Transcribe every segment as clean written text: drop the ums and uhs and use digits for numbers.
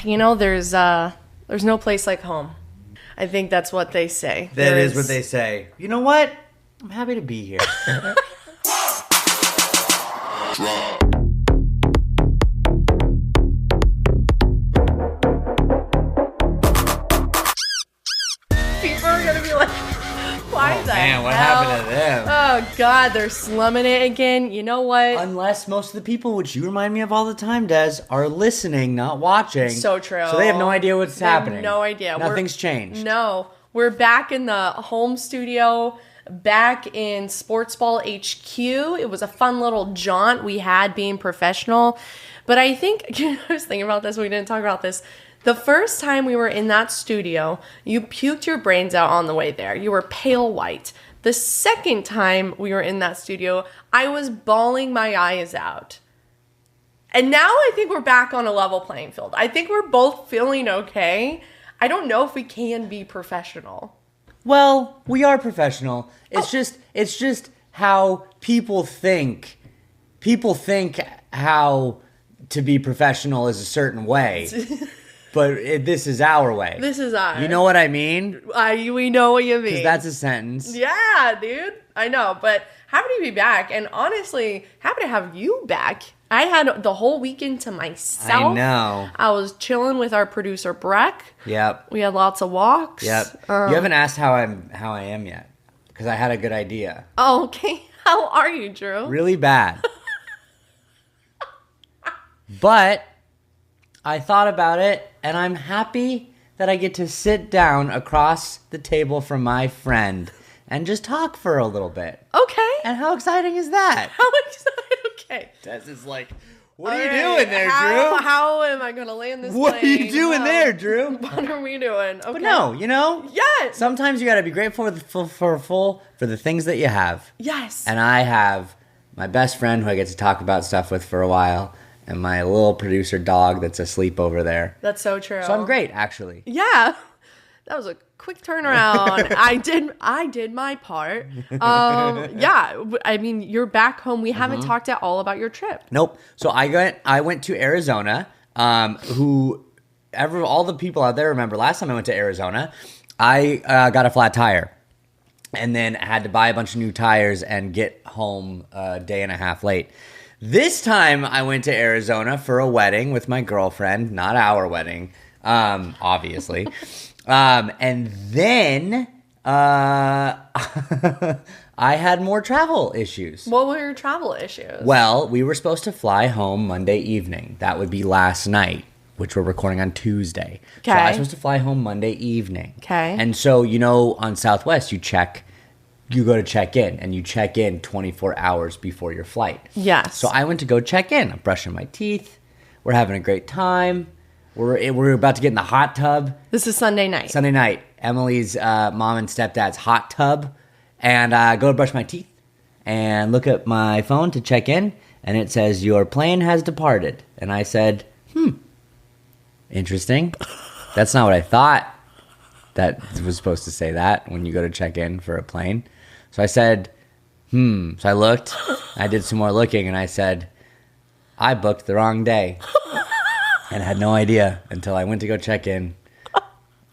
there's no place like home. I think that's what they say. That is what they say. You know what? I'm happy to be here. People are going to be like, why the man, what hell? happened to them? Oh, God, they're slumming it again. You know what? Unless most of the people, which you remind me of all the time, Des, are listening, not watching. So true. So they have no idea what's happening. Have no idea. Nothing's changed. No. We're back in the home studio, back in Sportzball HQ. It was a fun little jaunt we had being professional. But I think, I was thinking about this, we didn't talk about this. The first time we were in that studio, you puked your brains out on the way there. You were pale white. The second time we were in that studio, I was bawling my eyes out. And now I think we're back on a level playing field. I think we're both feeling okay. I don't know if we can be professional. Well, we are professional. It's just how people think. People think how to be professional is a certain way. But this is our way. This is ours. You know what I mean? We know what you mean. Because that's a sentence. Yeah, dude. I know. But happy to be back. And honestly, happy to have you back. I had the whole weekend to myself. I know. I was chilling with our producer, Breck. Yep. We had lots of walks. Yep. You haven't asked how I am yet. Because I had a good idea. Oh, okay. How are you, Drew? Really bad. But I thought about it, and I'm happy that I get to sit down across the table from my friend and just talk for a little bit. Okay. And how exciting is that? How exciting. Okay. Des is like, what are you doing there, Drew? How am I going to land this What plane? are you doing there, Drew? What are we doing? Okay. But no, Yes. sometimes you got to be grateful for the things that you have. Yes. And I have my best friend who I get to talk about stuff with for a while, and my little producer dog that's asleep over there. That's so true. So I'm great, actually. Yeah. That was a quick turnaround. I did my part. Yeah. I mean, you're back home. We haven't talked at all about your trip. Nope. So I went to Arizona. All the people out there remember last time I went to Arizona, I got a flat tire, and then had to buy a bunch of new tires and get home a day and a half late. This time I went to Arizona for a wedding with my girlfriend, not our wedding, obviously. And then I had more travel issues. What were your travel issues? Well, we were supposed to fly home Monday evening. That would be last night, which we're recording on Tuesday. Okay. So I was supposed to fly home Monday evening. Okay. And so, on Southwest, you go to check in, and you check in 24 hours before your flight. Yes. So I went to go check in. I'm brushing my teeth. We're having a great time. We're about to get in the hot tub. This is Sunday night. Sunday night. Emily's mom and stepdad's hot tub. And I go to brush my teeth and look at my phone to check in. And it says, your plane has departed. And I said, interesting. That's not what I thought that was supposed to say that when you go to check in for a plane. So I said, So I looked. I did some more looking. And I said, I booked the wrong day. And I had no idea until I went to go check in.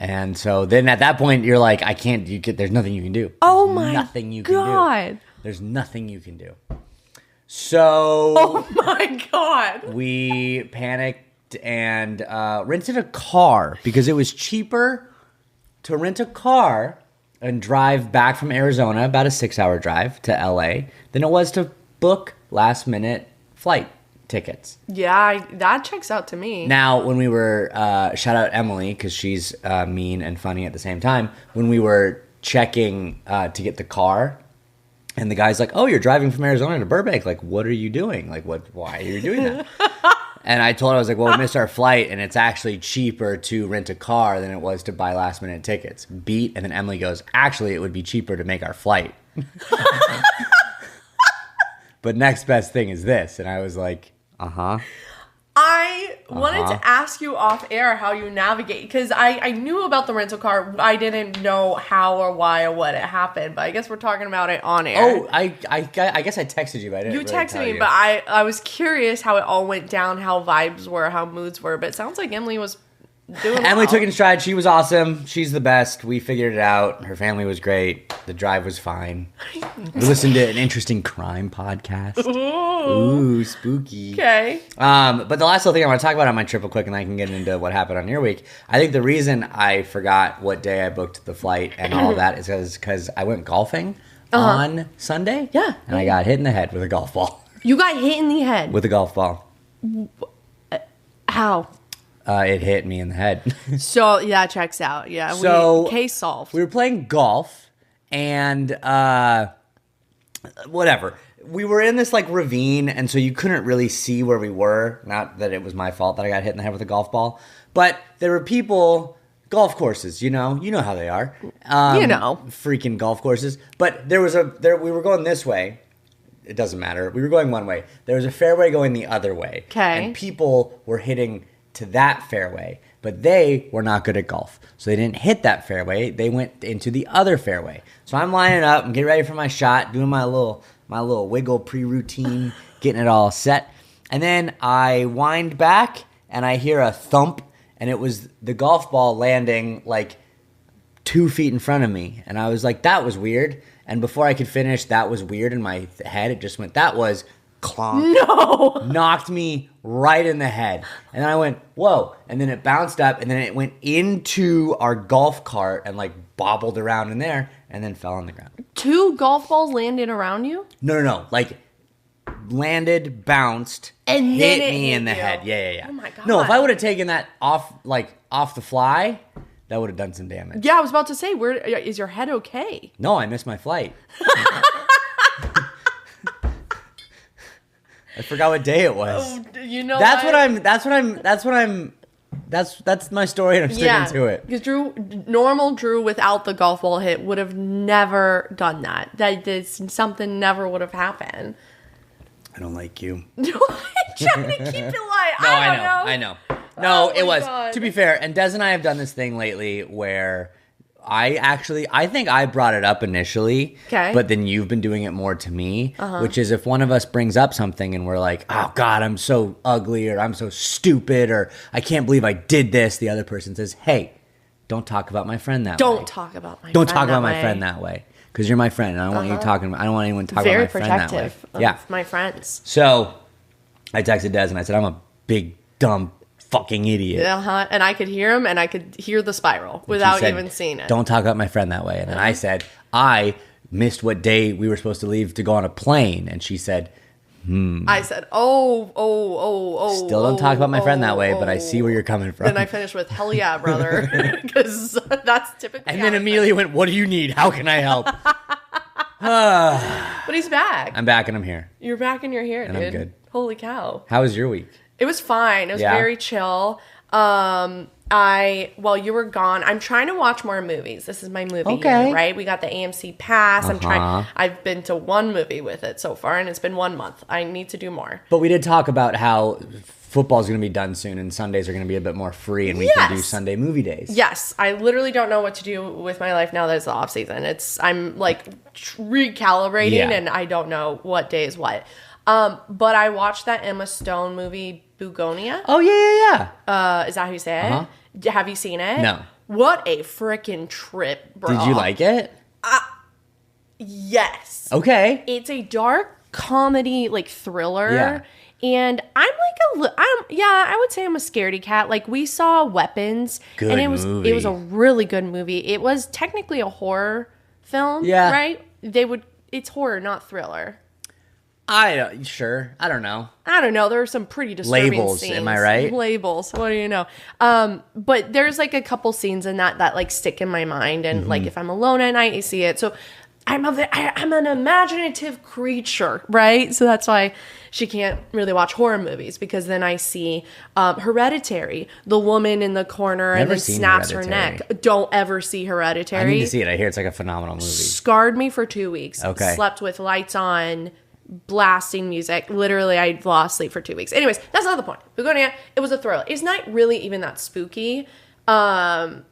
And so then at that point, you're like, there's nothing you can do. Oh my nothing you God. Can do. There's nothing you can do. So. Oh my God. We panicked and rented a car because it was cheaper to rent a car and drive back from Arizona, about a 6-hour drive to LA, than it was to book last minute flight tickets. Yeah, that checks out to me. Now, when we were, shout out Emily, because she's mean and funny at the same time, when we were checking to get the car, and the guy's like, oh, you're driving from Arizona to Burbank. Like, what are you doing? Like, why are you doing that? And I told her, I was like, well, we missed our flight, and it's actually cheaper to rent a car than it was to buy last minute tickets. Beat. And then Emily goes, actually, it would be cheaper to make our flight. But next best thing is this. And I was like, I wanted to ask you off air how you navigate, because I knew about the rental car. I didn't know how or why or what it happened, but I guess we're talking about it on air. Oh, I guess I texted you, but I didn't. You really texted tell me, you. but I was curious how it all went down, how vibes were, how moods were. But it sounds like Emily was doing Emily well. took it in stride. She was awesome. She's the best. We figured it out. Her family was great. The drive was fine. We listened to an interesting crime podcast. Ooh, spooky. Okay. But the last little thing I want to talk about on my trip real quick, and then I can get into what happened on your week. I think the reason I forgot what day I booked the flight and all that is because I went golfing on Sunday. Yeah. And I got hit in the head with a golf ball. You got hit in the head. With a golf ball. How? It hit me in the head. So, yeah, checks out. Yeah. Case solved. We were playing golf, and whatever. We were in this, like, ravine, and so you couldn't really see where we were. Not that it was my fault that I got hit in the head with a golf ball. But there were people... Golf courses, you know how they are. Freaking golf courses. But we were going this way. It doesn't matter. We were going one way. There was a fairway going the other way. Okay. And people were hitting to that fairway, but they were not good at golf. So they didn't hit that fairway. They went into the other fairway. So I'm lining up. I'm getting ready for my shot, doing my little wiggle pre-routine, getting it all set. And then I wind back, and I hear a thump, and it was the golf ball landing like 2 feet in front of me. And I was like, that was weird. And before I could finish, that was weird in my head. It just went, that was clonk. No. Knocked me right in the head. And then I went, whoa. And then it bounced up, and then it went into our golf cart and like bobbled around in there and then fell on the ground. 2 golf balls landed around you? No. Like landed, bounced, and hit then me in the you. head. Yeah. Oh my God. No, if I would have taken that off the fly, that would have done some damage. Yeah, I was about to say, where is your head okay? No, I missed my flight. I forgot what day it was. Oh, you know That's my story, and I'm sticking to it. Because normal Drew without the golf ball hit would have never done that. Something never would have happened. I don't like you. I'm trying to keep it light. No, I know. No, Oh it my was. God. To be fair, and Des and I have done this thing lately where I think I brought it up initially, okay, but then you've been doing it more to me, which is if one of us brings up something and we're like, oh God, I'm so ugly, or I'm so stupid, or I can't believe I did this, the other person says, hey, don't talk about my friend that way. Don't talk about my friend that way. Because you're my friend, and I don't want you talking. I don't want anyone talking Very about my friend that way. protective of my friends. So I texted Des and I said, I'm a big dumb fucking idiot. And I could hear him, and I could hear the spiral without even seeing it. Don't talk about my friend that way. And then I said, I missed what day we were supposed to leave to go on a plane, and she said, I said, oh. Still don't talk about my friend that way, but I see where you're coming from. Then I finished with, hell yeah, brother. Because that's typically. And then immediately went, what do you need? How can I help? But he's back. I'm back and I'm here. You're back and you're here, and dude. I'm good. Holy cow. How was your week? It was fine. It was very chill. While you were gone, I'm trying to watch more movies. This is my movie year, right? We got the AMC pass. I've been to one movie with it so far, and it's been 1 month. I need to do more. But we did talk about how football's going to be done soon, and Sundays are going to be a bit more free, and we can do Sunday movie days. Yes. I literally don't know what to do with my life now that it's the off season. I'm like recalibrating, and I don't know what day is what. But I watched that Emma Stone movie, Bugonia. Oh, yeah. Is that how you say it? Have you seen it? No. What a freaking trip, bro. Did you like it? Yes. Okay. It's a dark comedy, like thriller. Yeah. And I'm like I would say I'm a scaredy cat. Like, we saw Weapons. Good and movie. It was a really good movie. It was technically a horror film. Yeah. Right? It's horror, not thriller. I don't know. I don't know. There are some pretty disturbing Labels, scenes. am I right? Labels. What do you know? But there's like a couple scenes in that like stick in my mind, and like if I'm alone at night, I see it. So I'm an imaginative creature, right? So that's why she can't really watch horror movies, because then I see Hereditary, the woman in the corner and then snaps her neck. Don't ever see Hereditary. I need to see it. I hear it's like a phenomenal movie. Scarred me for 2 weeks. Okay. Slept with lights on, blasting music. Literally, I lost sleep for 2 weeks. Anyways, that's not the point. Begonia, it was a thriller. It's not really even that spooky, but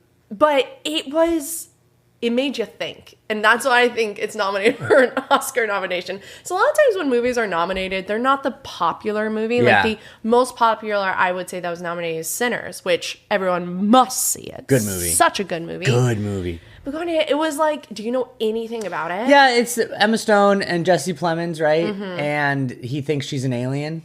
it was it made you think. And that's why I think it's nominated for an Oscar nomination. So a lot of times when movies are nominated, they're not the popular movie. Yeah. Like the most popular, I would say, that was nominated is Sinners, which everyone must see it. Good movie. Such a good movie. Good movie. But it was like, do you know anything about it? Yeah, it's Emma Stone and Jesse Plemons, right? And he thinks she's an alien.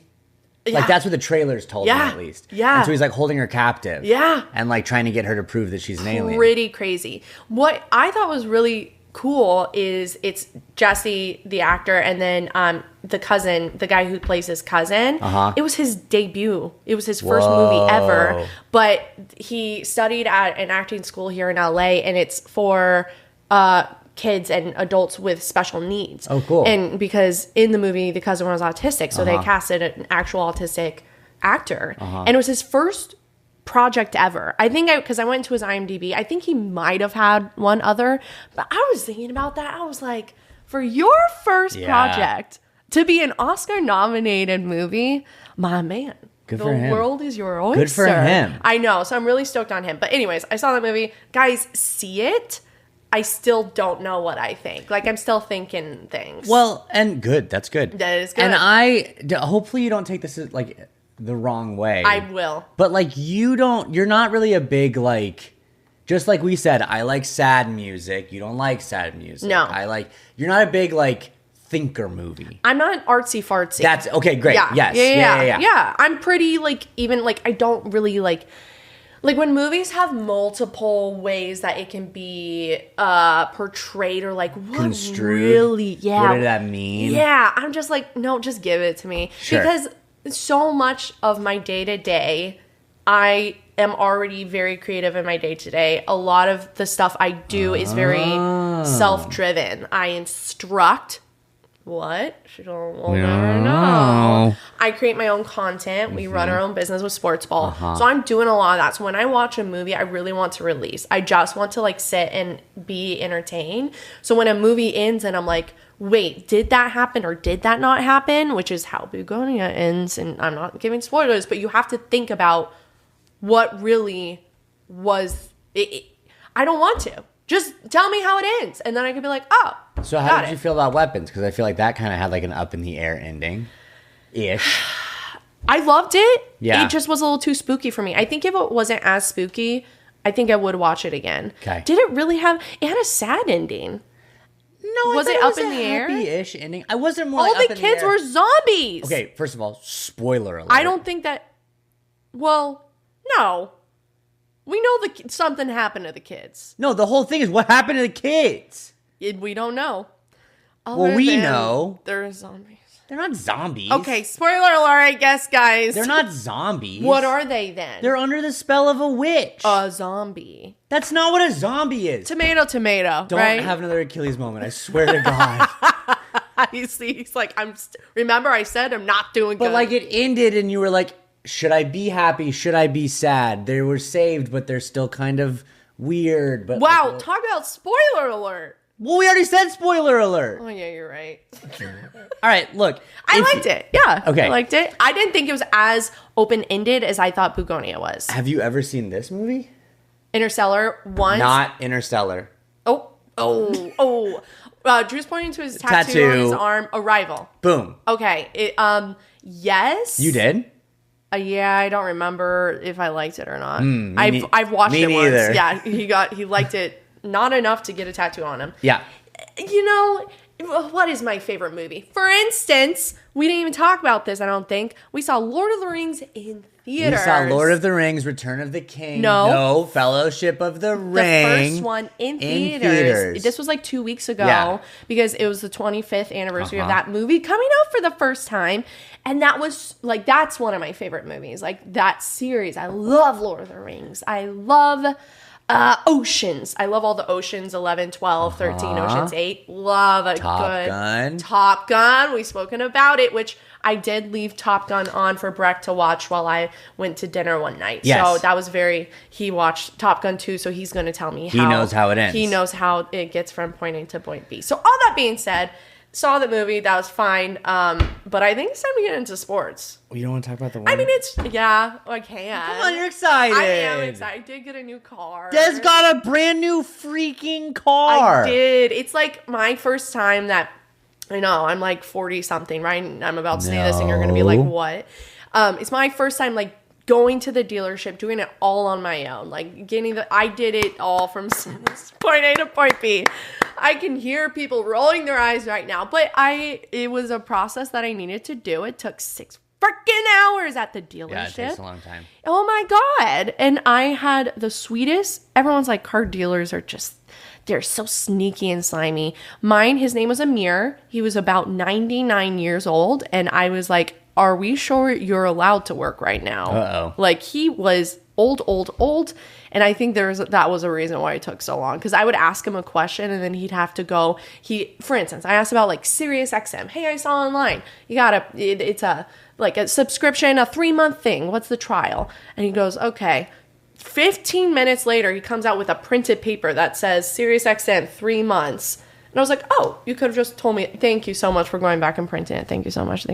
Yeah. Like, that's what the trailers told me, at least. Yeah. And so he's, like, holding her captive. Yeah. And, like, trying to get her to prove that she's an alien. Pretty crazy. What I thought was really cool is it's Jesse, the actor, and then the cousin, the guy who plays his cousin. It was his debut. It was his first movie ever. But he studied at an acting school here in LA, and it's for kids and adults with special needs. Oh, cool. And because in the movie, the cousin was autistic, so they casted an actual autistic actor. And it was his first project ever. I think because I went to his IMDb, I think he might have had one other, but I was thinking about that. I was like, for your first project to be an Oscar nominated movie, my man. Good for him. The world is your oyster. Good for him. I know. So I'm really stoked on him. But anyways, I saw that movie. Guys, see it. I still don't know what I think. Like, I'm still thinking things. Well, and good. That's good. That is good. And hopefully you don't take this as, like, the wrong way. I will. But, like, you're not really a big, like, just like we said, I like sad music. You don't like sad music. No. You're not a big, like, thinker movie. I'm not artsy fartsy. That's, okay, great. Yeah. Yes. Yeah. Yeah. I'm pretty, like, even, like, I don't really, like when movies have multiple ways that it can be portrayed or like what construed. Really, yeah. What did that mean? Yeah, I'm just like, no, just give it to me. Sure. Because so much of my day-to-day, I am already very creative in my day-to-day. A lot of the stuff I do is very self-driven. I instruct. What? We'll never know. I create my own content. We run our own business with Sportzball. So I'm doing a lot of that. So when I watch a movie, I really want to release. I just want to like sit and be entertained. So when a movie ends and I'm like, wait, did that happen or did that not happen? Which is how Begonia ends. And I'm not giving spoilers, but you have to think about what really was it. I don't want to. Just tell me how it ends. And then I could be like, oh, so how did you feel about Weapons? Because I feel like that kind of had like an up in the air ending-ish. I loved it. Yeah. It just was a little too spooky for me. I think if it wasn't as spooky, I think I would watch it again. Okay. Did it really have... It had a sad ending. No, Was it up in the air? Happy-ish ending. I wasn't more All like, the up in kids the air. were zombies. Okay, first of all, spoiler alert. I don't think that... Well, no. We know something happened to the kids. No, the whole thing is what happened to the kids. We don't know. Well, we know. They're zombies. They're not zombies. Okay, spoiler alert, I guess, guys. They're not zombies. What are they then? They're under the spell of a witch. A zombie. That's not what a zombie is. Tomato, Don't right? have another Achilles moment. I swear to God. You see, he's like, remember I said I'm not doing good. But like it ended and you were like, should I be happy? Should I be sad? They were saved, but they're still kind of weird. But wow, like, talk about spoiler alert. well, we already said spoiler alert. Oh yeah, you're right. All right, look. I liked it. Yeah. Okay. I liked it. I didn't think it was as open-ended as I thought Begonia was. Have you ever seen this movie? Interstellar once. Not Interstellar. Drew's pointing to his tattoo on his arm. Arrival. Boom. Okay. Yes. You did? Yeah, I don't remember if I liked it or not. I've watched it neither. once. Yeah, he liked it not enough to get a tattoo on him. Yeah. You know, what is my favorite movie? For instance, we didn't even talk about this, I don't think. We saw Lord of the Rings in theaters. We saw Lord of the Rings, Return of the King. No. Fellowship of the Ring. The first one in theaters. This was like 2 weeks ago because it was the 25th anniversary of that movie coming out for the first time. And that was like, that's one of my favorite movies. Like that series. I love Lord of the Rings. I love Oceans. I love all the Oceans, 11, 12, 13, Oceans 8. Love a good Top Gun. We've spoken about it, which I did leave Top Gun on for Breck to watch while I went to dinner one night. Yes. So that was he watched Top Gun 2, so he's going to tell me He knows how it ends. He knows how it gets from point A to point B. So all that being said, Saw the movie. That was fine. But I think it's time to get into sports. You don't want to talk about the one? I mean, I can. Come on, you're excited. I am excited. I did get a new car. Des got a brand new freaking car. I did. It's like my first time that, I know, I'm like 40 something, right? And I'm about to say this and you're going to be like, what? It's my first time like going to the dealership, doing it all on my own. Like I did it all from point A to point B. I can hear people rolling their eyes right now, but it was a process that I needed to do. It took 6 freaking hours at the dealership. Yeah, it takes a long time. Oh my God. And I had the sweetest, everyone's like, car dealers are just, they're so sneaky and slimy. Mine, his name was Amir. He was about 99 years old. And I was like, are we sure you're allowed to work right now? Uh-oh. Like he was old. And I think that was a reason why it took so long. Because I would ask him a question and then he'd have to go. For instance, I asked about like Sirius XM. Hey, I saw online. It's a subscription, a 3-month thing. What's the trial? And he goes, okay. 15 minutes later, he comes out with a printed paper that says Sirius XM 3 months. And I was like, oh, you could have just told me. Thank you so much for going back and printing it. Thank you so much.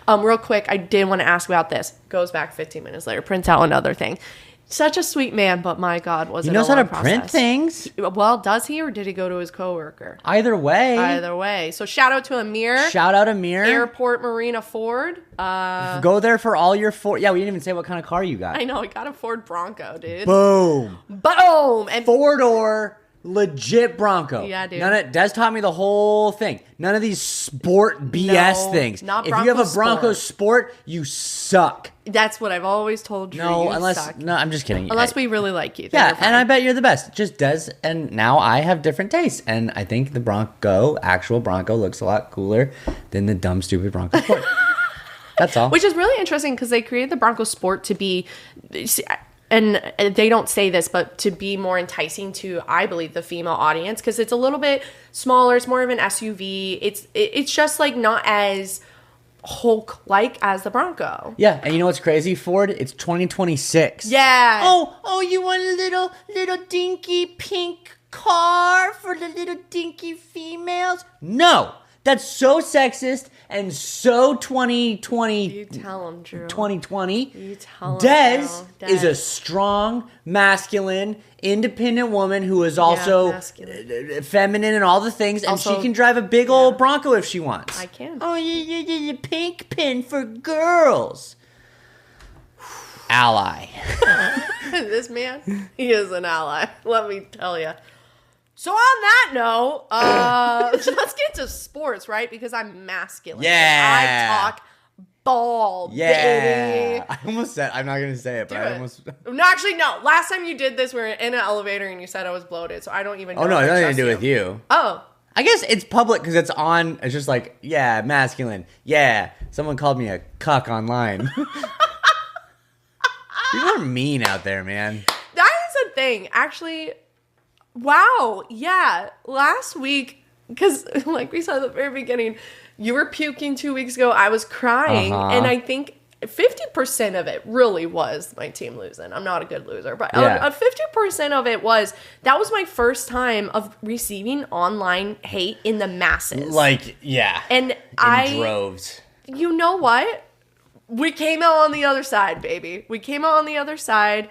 Real quick, I did want to ask about this. Goes back 15 minutes later, prints out another thing. Such a sweet man, but my God, was it a long process. He knows how to print things. Well, does he, or did he go to his coworker? Either way. So shout out to Amir. Airport Marina Ford. Go there for all your Ford. Yeah, we didn't even say what kind of car you got. I know, I got a Ford Bronco, dude. Boom. And 4-door. Legit Bronco. Yeah, dude. Des taught me the whole thing. None of these sport BS things. Not if Bronco you have a Bronco Sport, you suck. That's what I've always told you. No, suck. No, I'm just kidding. Unless we really like you. Yeah, and I bet you're the best. Just Des, and now I have different tastes. And I think the actual Bronco, looks a lot cooler than the dumb, stupid Bronco Sport. That's all. Which is really interesting because they created the Bronco Sport to be... And they don't say this, but to be more enticing to, I believe, the female audience, because it's a little bit smaller. It's more of an SUV. It's just like not as Hulk-like as the Bronco. Yeah, and you know what's crazy, Ford? It's 2026. Yeah. Oh, you want a little dinky pink car for the little dinky females? No. That's so sexist and so 2020. You tell him, Drew. 2020. You tell him. Des is a strong, masculine, independent woman who is also feminine and all the things, and also, she can drive a big old Bronco if she wants. I can. Oh, you pink pin for girls. Ally. This man, he is an ally. Let me tell you. So on that note, let's get to sports, right? Because I'm masculine. Yeah. I talk ball, baby. I almost said, I'm not going to say it, but I almost... No, actually, no. Last time you did this, we were in an elevator and you said I was bloated, so I don't even know. Oh, no, it has nothing to do with you. Oh. I guess it's public because it's on, it's just like, yeah, masculine. Yeah, someone called me a cuck online. People are mean out there, man. That is a thing. Actually... Wow. Yeah. Last week, because like we saw at the very beginning, you were puking 2 weeks ago. I was crying. And I think 50% of it really was my team losing. I'm not a good loser, but 50% of it was, that was my first time of receiving online hate in the masses. Like, yeah. And in droves. You know what? We came out on the other side, baby. We came out on the other side.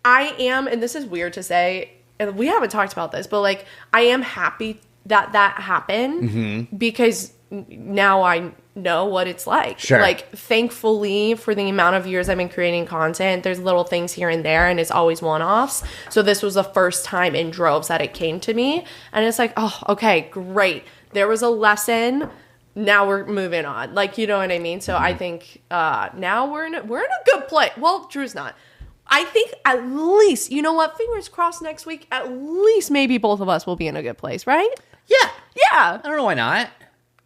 I am, and this is weird to say, and we haven't talked about this, but like, I am happy that happened because now I know what it's like. Sure. Like, thankfully, for the amount of years I've been creating content, there's little things here and there, and it's always one-offs. So this was the first time in droves that it came to me, and it's like, oh, okay, great. There was a lesson. Now we're moving on. Like, you know what I mean? So I think now we're in a good place. Well, Drew's not. I think at least, you know what, fingers crossed next week, at least maybe both of us will be in a good place, right? Yeah. Yeah. I don't know why not.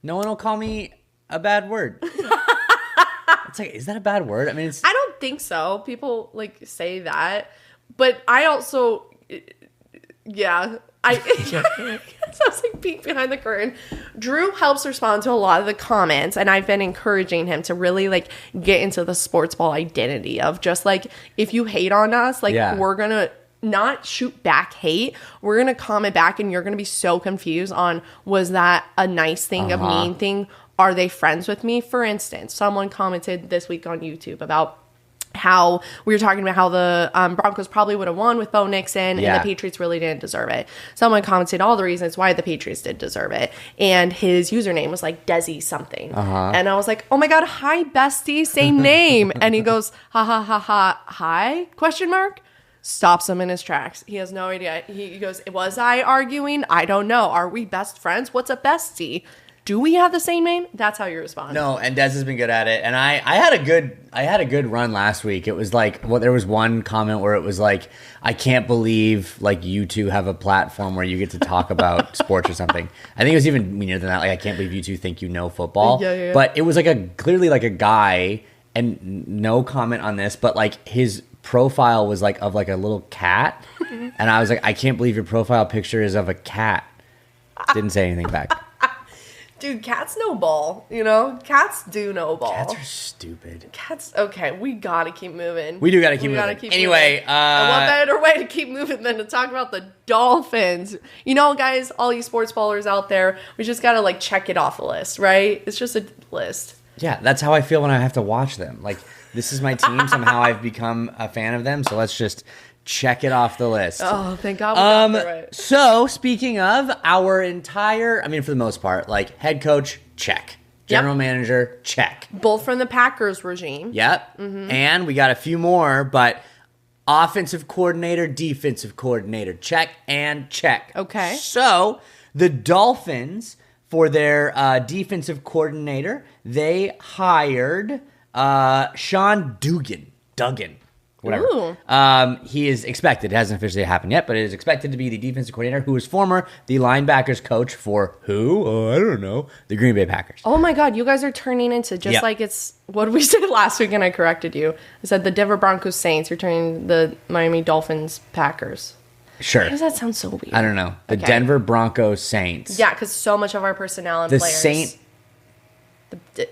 No one will call me a bad word. It's like, is that a bad word? I mean, I don't think so. People like say that. But I also, so I was like peek behind the curtain. Drew helps respond to a lot of the comments, and I've been encouraging him to really like get into the Sportsball identity of just like, if you hate on us, like we're gonna not shoot back hate. We're going to comment back and you're going to be so confused on, was that a nice thing, a mean thing? Are they friends with me? For instance, someone commented this week on YouTube about how we were talking about how the Broncos probably would have won with Bo Nixon and the Patriots really didn't deserve it. Someone commented all the reasons why the Patriots did deserve it. And his username was like Desi something. And I was like, oh my God, hi bestie, same name. And he goes, ha ha ha ha, hi? Question mark. Stops him in his tracks. He has no idea. He goes, was I arguing? I don't know. Are we best friends? What's a bestie? Do we have the same name? That's how you respond. No, and Des has been good at it. And I had a good run last week. It was like, well, there was one comment where it was like, I can't believe like you two have a platform where you get to talk about sports or something. I think it was even meaner than that. Like, I can't believe you two think you know football. Yeah. But it was like clearly like a guy, and no comment on this, but like his profile was like of like a little cat. And I was like, I can't believe your profile picture is of a cat. Didn't say anything back. Dude, cats know ball, you know? Cats do know ball. Cats are stupid. Cats, okay, we gotta keep moving. We do gotta keep moving. Anyway, and what better way to keep moving than to talk about the Dolphins? You know, guys, all you sports ballers out there, we just gotta like check it off the list, right? It's just a list. Yeah, that's how I feel when I have to watch them. Like, this is my team. Somehow I've become a fan of them, so let's just check it off the list. Oh, thank God we got that right. So, speaking of our entire, I mean, for the most part, like head coach, check. General manager, check. Both from the Packers regime. Yep. And we got a few more, but offensive coordinator, defensive coordinator, check and check. Okay. So, the Dolphins, for their defensive coordinator, they hired Sean Duggan. Whatever. Ooh. He is expected. It hasn't officially happened yet, but it is expected to be the defensive coordinator who was former the linebackers coach for who? Oh, I don't know. The Green Bay Packers. Oh my God, you guys are turning into just like it's, what did we say last week and I corrected you? I said the Denver Broncos Saints. You're turning the Miami Dolphins Packers. Sure. Why does that sound so weird? I don't know. The Denver Broncos Saints. Yeah, because so much of our personnel and players.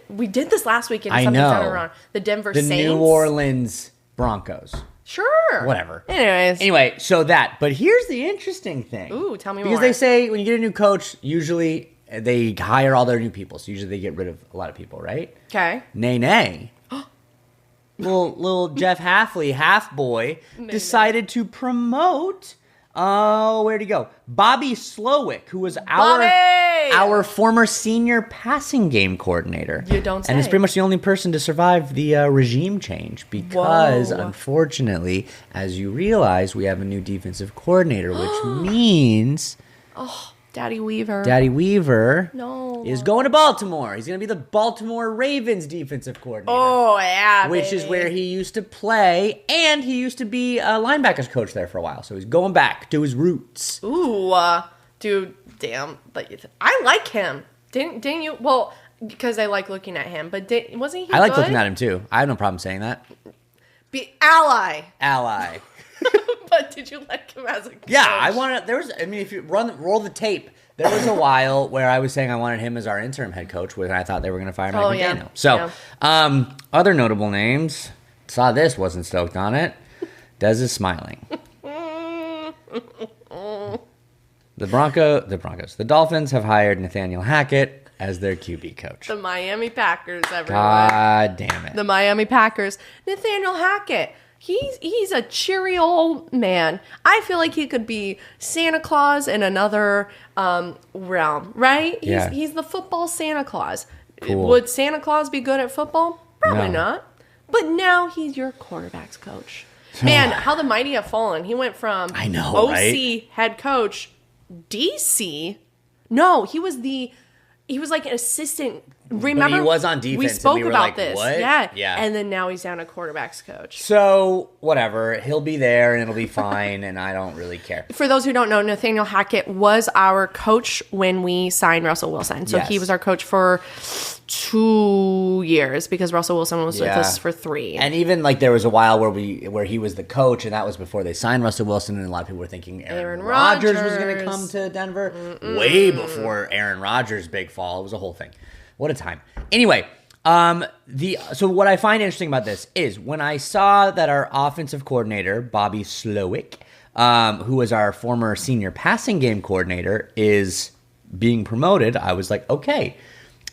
We did this last week and something sounded wrong. The Denver Saints. The New Orleans Broncos. Sure. Whatever. Anyway, so that. But here's the interesting thing. Ooh, tell me more. Because they say when you get a new coach, usually they hire all their new people. So usually they get rid of a lot of people, right? Okay. Nay. little Jeff Halfley, half boy, decided to promote. Oh, where'd he go? Bobby Slowick, who was our former senior passing game coordinator. You don't say. And is pretty much the only person to survive the regime change because, unfortunately, as you realize, we have a new defensive coordinator, which means... Oh, Daddy Weaver. Is going to Baltimore. He's going to be the Baltimore Ravens defensive coordinator. Oh, yeah, which is where he used to play, and he used to be a linebackers coach there for a while. So he's going back to his roots. Ooh, dude, damn. I like him. Didn't you? Well, because I like looking at him, but wasn't he I like good? looking at him, too. I have no problem saying that. Be ally. But did you like him as a coach? Yeah, if you roll the tape, there was a while where I was saying I wanted him as our interim head coach, when I thought they were going to fire Mike McDaniel. So, other notable names. Saw this, wasn't stoked on it. Des is smiling. The Dolphins have hired Nathaniel Hackett as their QB coach. The Miami Packers, everyone. God damn it. The Miami Packers. Nathaniel Hackett. He's a cheery old man. I feel like he could be Santa Claus in another realm, right? He's the football Santa Claus. Cool. Would Santa Claus be good at football? Probably not. But now he's your quarterback's coach. Man, how the mighty have fallen. He went from OC head coach, DC. No, he was like an assistant. Remember, but he was on defense. We spoke about like, this. What? Yeah. And then now he's down a quarterback's coach. So, whatever. He'll be there and it'll be fine, and I don't really care. For those who don't know, Nathaniel Hackett was our coach when we signed Russell Wilson. So he was our coach for 2 years because Russell Wilson was with us for 3. And even like there was a while where he was the coach, and that was before they signed Russell Wilson, and a lot of people were thinking Aaron Rodgers was going to come to Denver way before Aaron Rodgers' big fall. It was a whole thing. What a time. Anyway, So what I find interesting about this is when I saw that our offensive coordinator, Bobby Slowick, who was our former senior passing game coordinator, is being promoted, I was like, okay,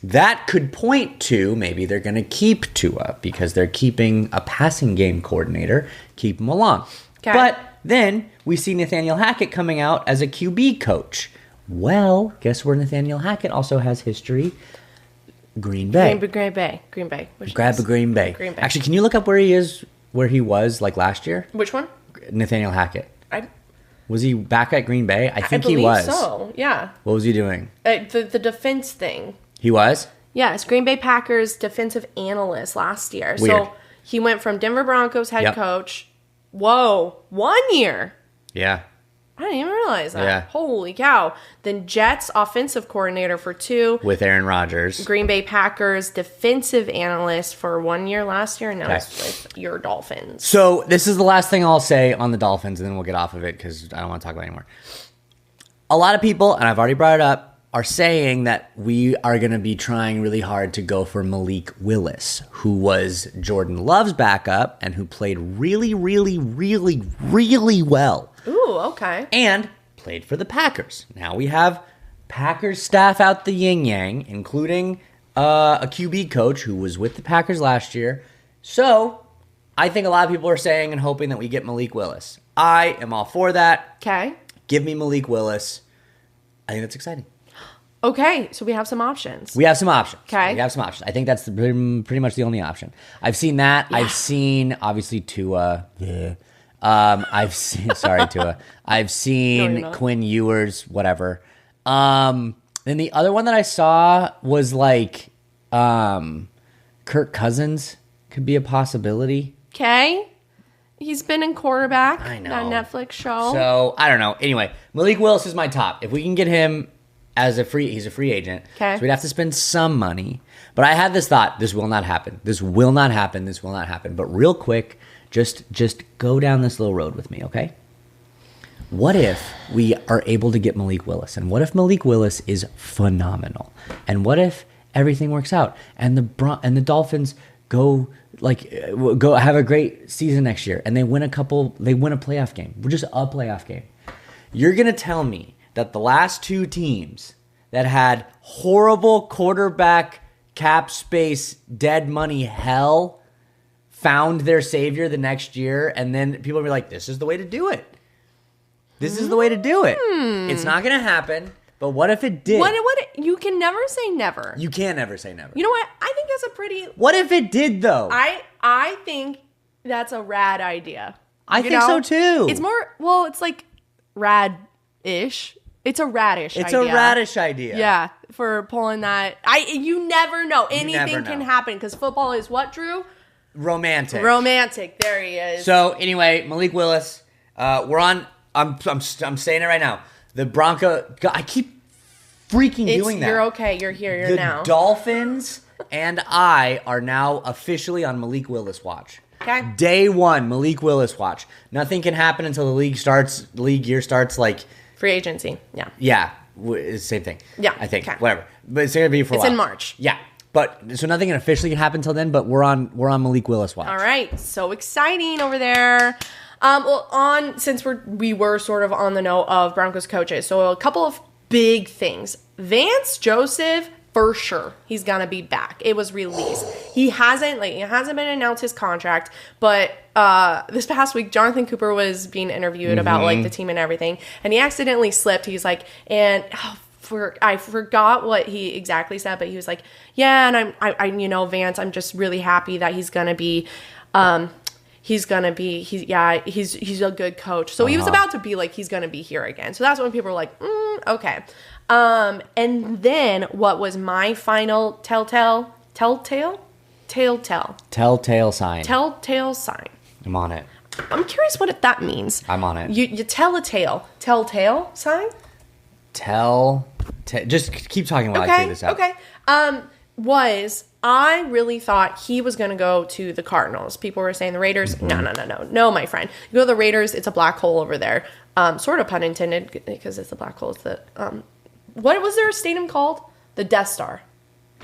that could point to maybe they're going to keep Tua because they're keeping a passing game coordinator, keep him along. Okay. But then we see Nathaniel Hackett coming out as a QB coach. Well, guess where Nathaniel Hackett also has history? Green Bay. Green Bay. Grab a Green Bay. Actually, can you look up where he was like last year? Which one? Nathaniel Hackett. Was he back at Green Bay? I think he was. So, yeah. What was he doing? The defense thing. He was? Yes, Green Bay Packers defensive analyst last year. Weird. So he went from Denver Broncos head coach. Whoa, 1 year. Yeah. I didn't even realize that. Yeah. Holy cow. Then Jets offensive coordinator for 2. With Aaron Rodgers. Green Bay Packers defensive analyst for 1 year last year. And now it's with your Dolphins. So this is the last thing I'll say on the Dolphins, and then we'll get off of it because I don't want to talk about it anymore. A lot of people, and I've already brought it up, are saying that we are going to be trying really hard to go for Malik Willis, who was Jordan Love's backup and who played really, really, really, really well. Ooh, okay. And played for the Packers. Now we have Packers staff out the yin-yang, including a QB coach who was with the Packers last year. So I think a lot of people are saying and hoping that we get Malik Willis. I am all for that. Okay. Give me Malik Willis. I think that's exciting. Okay, so we have some options. We have some options. Okay. We have some options. I think that's pretty much the only option. I've seen that. Yeah. I've seen, obviously, Tua. Yeah. I've seen, sorry, Tua. I've seen Quinn Ewers, whatever. Then the other one that I saw was like Kirk Cousins could be a possibility. Okay. He's been in Quarterback. I know. That Netflix show. So, I don't know. Anyway, Malik Willis is my top. If we can get him as he's a free agent. Okay. So we'd have to spend some money. But I had this thought, this will not happen. This will not happen. This will not happen. But real quick, just go down this little road with me, okay? What if we are able to get Malik Willis? And what if Malik Willis is phenomenal? And what if everything works out and the Dolphins go have a great season next year and they win a playoff game. Just a playoff game. You're going to tell me that the last 2 teams that had horrible quarterback cap space dead money hell found their savior the next year, and then people will be like, this is the way to do it. This is the way to do it. It's not going to happen, but what if it did? What? You can never say never. You can never say never. You know what? I think that's a pretty... What if it did, though? I think that's a rad idea. I think so, too. It's more... Well, it's like rad-ish. It's a radish idea. It's a radish idea. Yeah, for pulling that. You never know. Anything can happen because football is what, Drew? Romantic. There he is. So anyway, Malik Willis. We're on. I'm saying it right now. The Bronco. I keep freaking doing that. You're okay. You're here. You're now. The Dolphins and I are now officially on Malik Willis watch. Okay. Day 1, Malik Willis watch. Nothing can happen until the league year starts. Like. Free agency, yeah. Yeah, same thing. Yeah. I think, okay. Whatever. But it's going to be for a while. It's in March. Yeah. But, so nothing can officially happen until then, but we're on Malik Willis watch. All right. So exciting over there. Since we were sort of on the note of Broncos coaches, so a couple of big things. Vance Joseph, for sure, he's going to be back. It was released. It hasn't been announced his contract, but this past week, Jonathan Cooper was being interviewed about like the team and everything, and he accidentally slipped. He's like, I forgot what he exactly said, but he was like, yeah, and I'm Vance, I'm just really happy that he's gonna be he's a good coach. So he was about to be like, he's gonna be here again. So that's when people were like, okay. And then what was my final telltale sign? Telltale sign. I'm on it. I'm curious what that means. I'm on it. You tell a tale. Telltale sign? Just keep talking while I figure this out. Okay. I really thought he was going to go to the Cardinals. People were saying the Raiders. No, my friend. You go to the Raiders, it's a black hole over there. Sort of pun intended, because it's a black hole. It's the, what was their stadium called? The Death Star.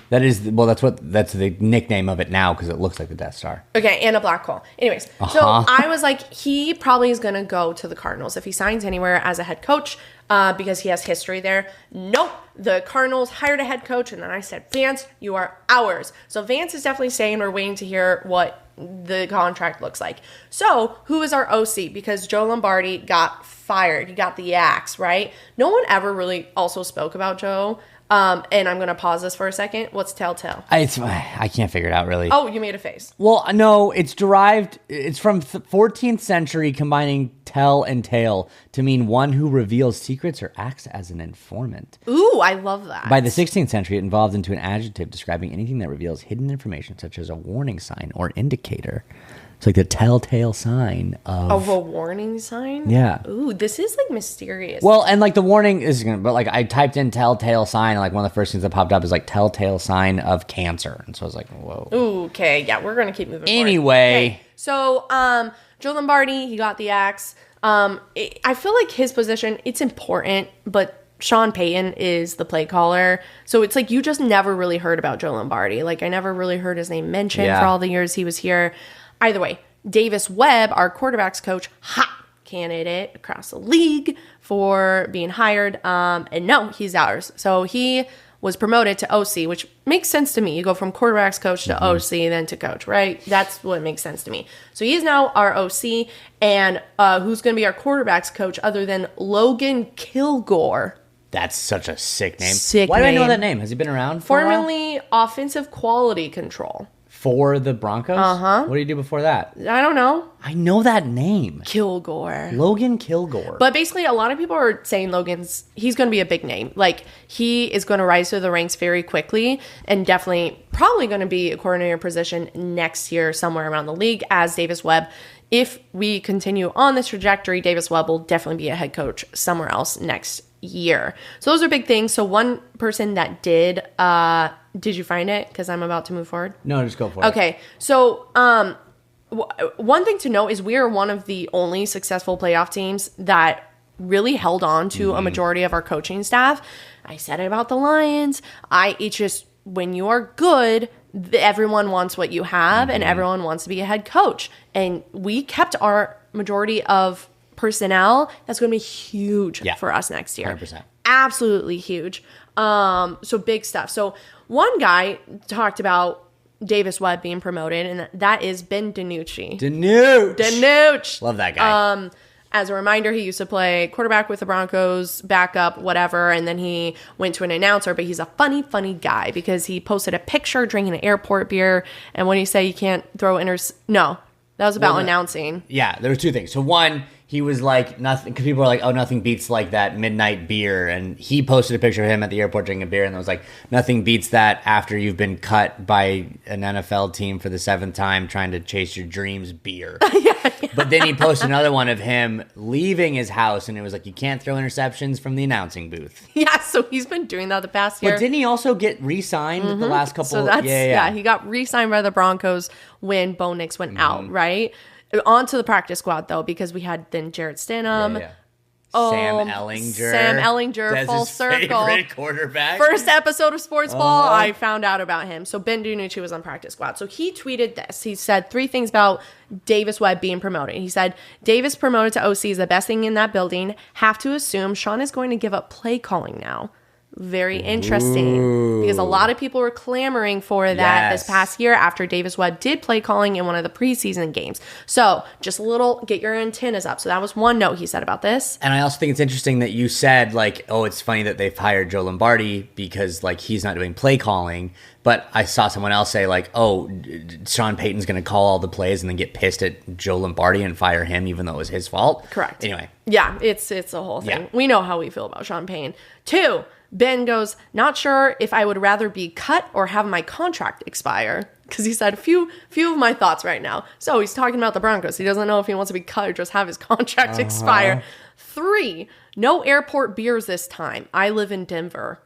That's the nickname of it now because it looks like the Death Star. Okay, and a black hole. Anyways, so I was like, he probably is going to go to the Cardinals if he signs anywhere as a head coach because he has history there. Nope. The Cardinals hired a head coach, and then I said, Vance, you are ours. So Vance is definitely saying we're waiting to hear what the contract looks like. So who is our OC? Because Joe Lombardi got fired. He got the axe, right? No one ever really also spoke about Joe. And I'm going to pause this for a second. What's telltale? I can't figure it out, really. Oh, you made a face. Well, no, it's from 14th century, combining tell and tale to mean one who reveals secrets or acts as an informant. Ooh, I love that. By the 16th century, it evolved into an adjective describing anything that reveals hidden information, such as a warning sign or indicator. It's like the telltale sign of a warning sign? Yeah. Ooh, this is like mysterious. Well, and like the warning is gonna, but like I typed in telltale sign, and like one of the first things that popped up is like telltale sign of cancer. And so I was like, whoa. Ooh, okay, yeah, we're gonna keep moving anyway. Okay. So Joe Lombardi, he got the axe. I feel like his position, it's important, but Sean Payton is the play caller. So it's like you just never really heard about Joe Lombardi. Like I never really heard his name mentioned for all the years he was here. Either way, Davis Webb, our quarterbacks coach, hot candidate across the league for being hired. And no, he's ours. So he was promoted to OC, which makes sense to me. You go from quarterbacks coach to OC, then to coach, right? That's what makes sense to me. So he's now our OC. And who's going to be our quarterbacks coach other than Logan Kilgore? That's such a sick name. Why do I know that name? Has he been around for a while? Formerly offensive quality control. For the Broncos? Uh-huh. What did he do before that? I don't know. I know that name. Kilgore. Logan Kilgore. But basically, a lot of people are saying he's going to be a big name. Like, he is going to rise through the ranks very quickly and definitely probably going to be a coordinator position next year somewhere around the league as Davis Webb. If we continue on this trajectory, Davis Webb will definitely be a head coach somewhere else next year. So those are big things. So one person that did you find it? Because I'm about to move forward. No, just go for it. Okay. So one thing to note is we are one of the only successful playoff teams that really held on to a majority of our coaching staff. I said it about the Lions. It's just when you are good, everyone wants what you have and everyone wants to be a head coach. And we kept our majority of personnel. That's going to be huge for us next year. 100%. Absolutely huge. So big stuff. So one guy talked about Davis Webb being promoted, and that is Ben DiNucci. DiNucci. Love that guy. As a reminder, he used to play quarterback with the Broncos, backup, whatever, and then he went to an announcer, but he's a funny, funny guy because he posted a picture drinking an airport beer, and when he said you can't throw No, that was about announcing. Yeah, there were two things. So one, he was like, nothing, because people were like, oh, nothing beats like that midnight beer. And he posted a picture of him at the airport drinking a beer, and it was like, nothing beats that after you've been cut by an NFL team for the 7th time trying to chase your dreams beer. Yeah. But then he posted another one of him leaving his house, and it was like, you can't throw interceptions from the announcing booth. Yeah, so he's been doing that the past year. But didn't he also get re-signed the last couple? So that's, he got re-signed by the Broncos when Bo Nix went out, right? Onto the practice squad, though, because we had then Jarrett Stidham. Sam Ellinger. Full circle. Favorite quarterback. First episode of Sportsball, I found out about him. So Ben DiNucci was on practice squad. So he tweeted this. He said 3 things about Davis Webb being promoted. He said, Davis promoted to OC is the best thing in that building. Have to assume Sean is going to give up play calling now. Very interesting, because a lot of people were clamoring for that this past year after Davis Webb did play calling in one of the preseason games. So just a little, get your antennas up. So that was one note he said about this. And I also think it's interesting that you said, like, oh, it's funny that they've hired Joe Lombardi because, like, he's not doing play calling. But I saw someone else say, like, oh, Sean Payton's going to call all the plays and then get pissed at Joe Lombardi and fire him even though it was his fault. Correct. Anyway. Yeah, it's a whole thing. Yeah. We know how we feel about Sean Payton. 2, Ben goes, not sure if I would rather be cut or have my contract expire. Because he said a few of my thoughts right now. So he's talking about the Broncos. He doesn't know if he wants to be cut or just have his contract expire. 3, no airport beers this time. I live in Denver.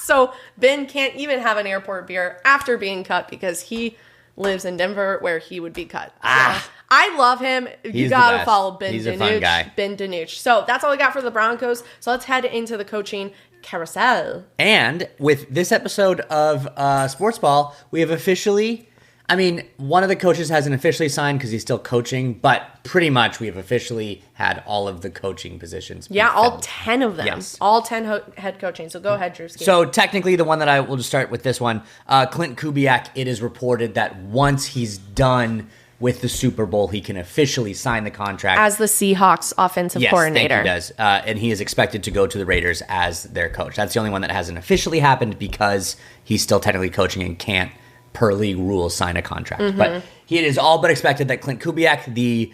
So Ben can't even have an airport beer after being cut because he lives in Denver where he would be cut. So I love him. He's You the gotta best. follow Ben He's a fun guy. Ben DiNucci. So that's all we got for the Broncos. So let's head into the coaching carousel. And with this episode of Sportsball, we have officially, I mean, one of the coaches hasn't officially signed because he's still coaching, but pretty much we have officially had all of the coaching positions. Yeah, all 10 of them. Yes. All 10 head coaching. So go ahead, Drewski. So technically, the one that I will just start with this one, Clint Kubiak, it is reported that once he's done with the Super Bowl, he can officially sign the contract. As the Seahawks offensive coordinator. Yes, he does. And he is expected to go to the Raiders as their coach. That's the only one that hasn't officially happened because he's still technically coaching and can't, per league rules, sign a contract. But it is all but expected that Clint Kubiak, the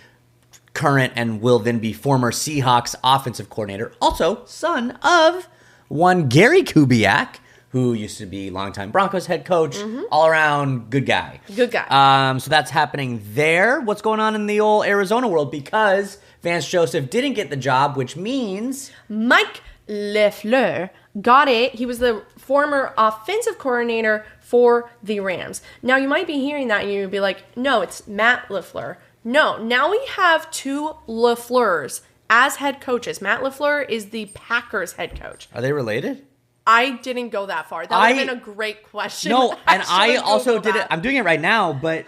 current and will then be former Seahawks offensive coordinator, also son of one Gary Kubiak, who used to be longtime Broncos head coach, all around good guy. Good guy. So that's happening there. What's going on in the old Arizona world? Because Vance Joseph didn't get the job, which means Mike LaFleur got it. He was the former offensive coordinator for the Rams. Now, you might be hearing that and you'd be like, no, it's Matt LaFleur. No, now we have two LaFleurs as head coaches. Matt LaFleur is the Packers head coach. Are they related? I didn't go that far. That would have been a great question. No, and I should've also Googled did it. that. I'm doing it right now, but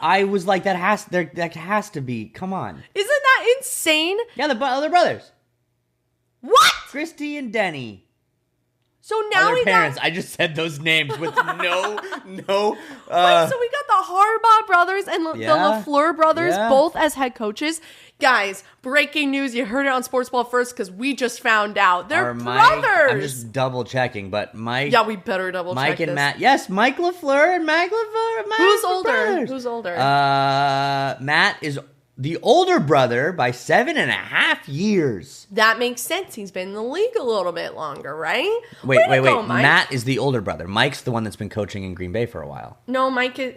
I was like, that has to be. Come on. Isn't that insane? Yeah, the other brothers, What? Christy and Denny. So now Other we parents. got... I just said those names with no. Wait, so we got the Harbaugh brothers and the Yeah. LaFleur brothers Yeah. both as head coaches. Guys, breaking news. You heard it on Sportsball first because we just found out. They're brothers. I'm just double checking, but Mike. Yeah, we better double check Mike and this. Matt. Yes, Mike LaFleur and Mike LaFleur. Who's older? Who's older? Matt is the older brother by 7.5 years. That makes sense. He's been in the league a little bit longer, right? Wait. Way to go, Mike. Matt is the older brother. Mike's the one that's been coaching in Green Bay for a while. No, Mike is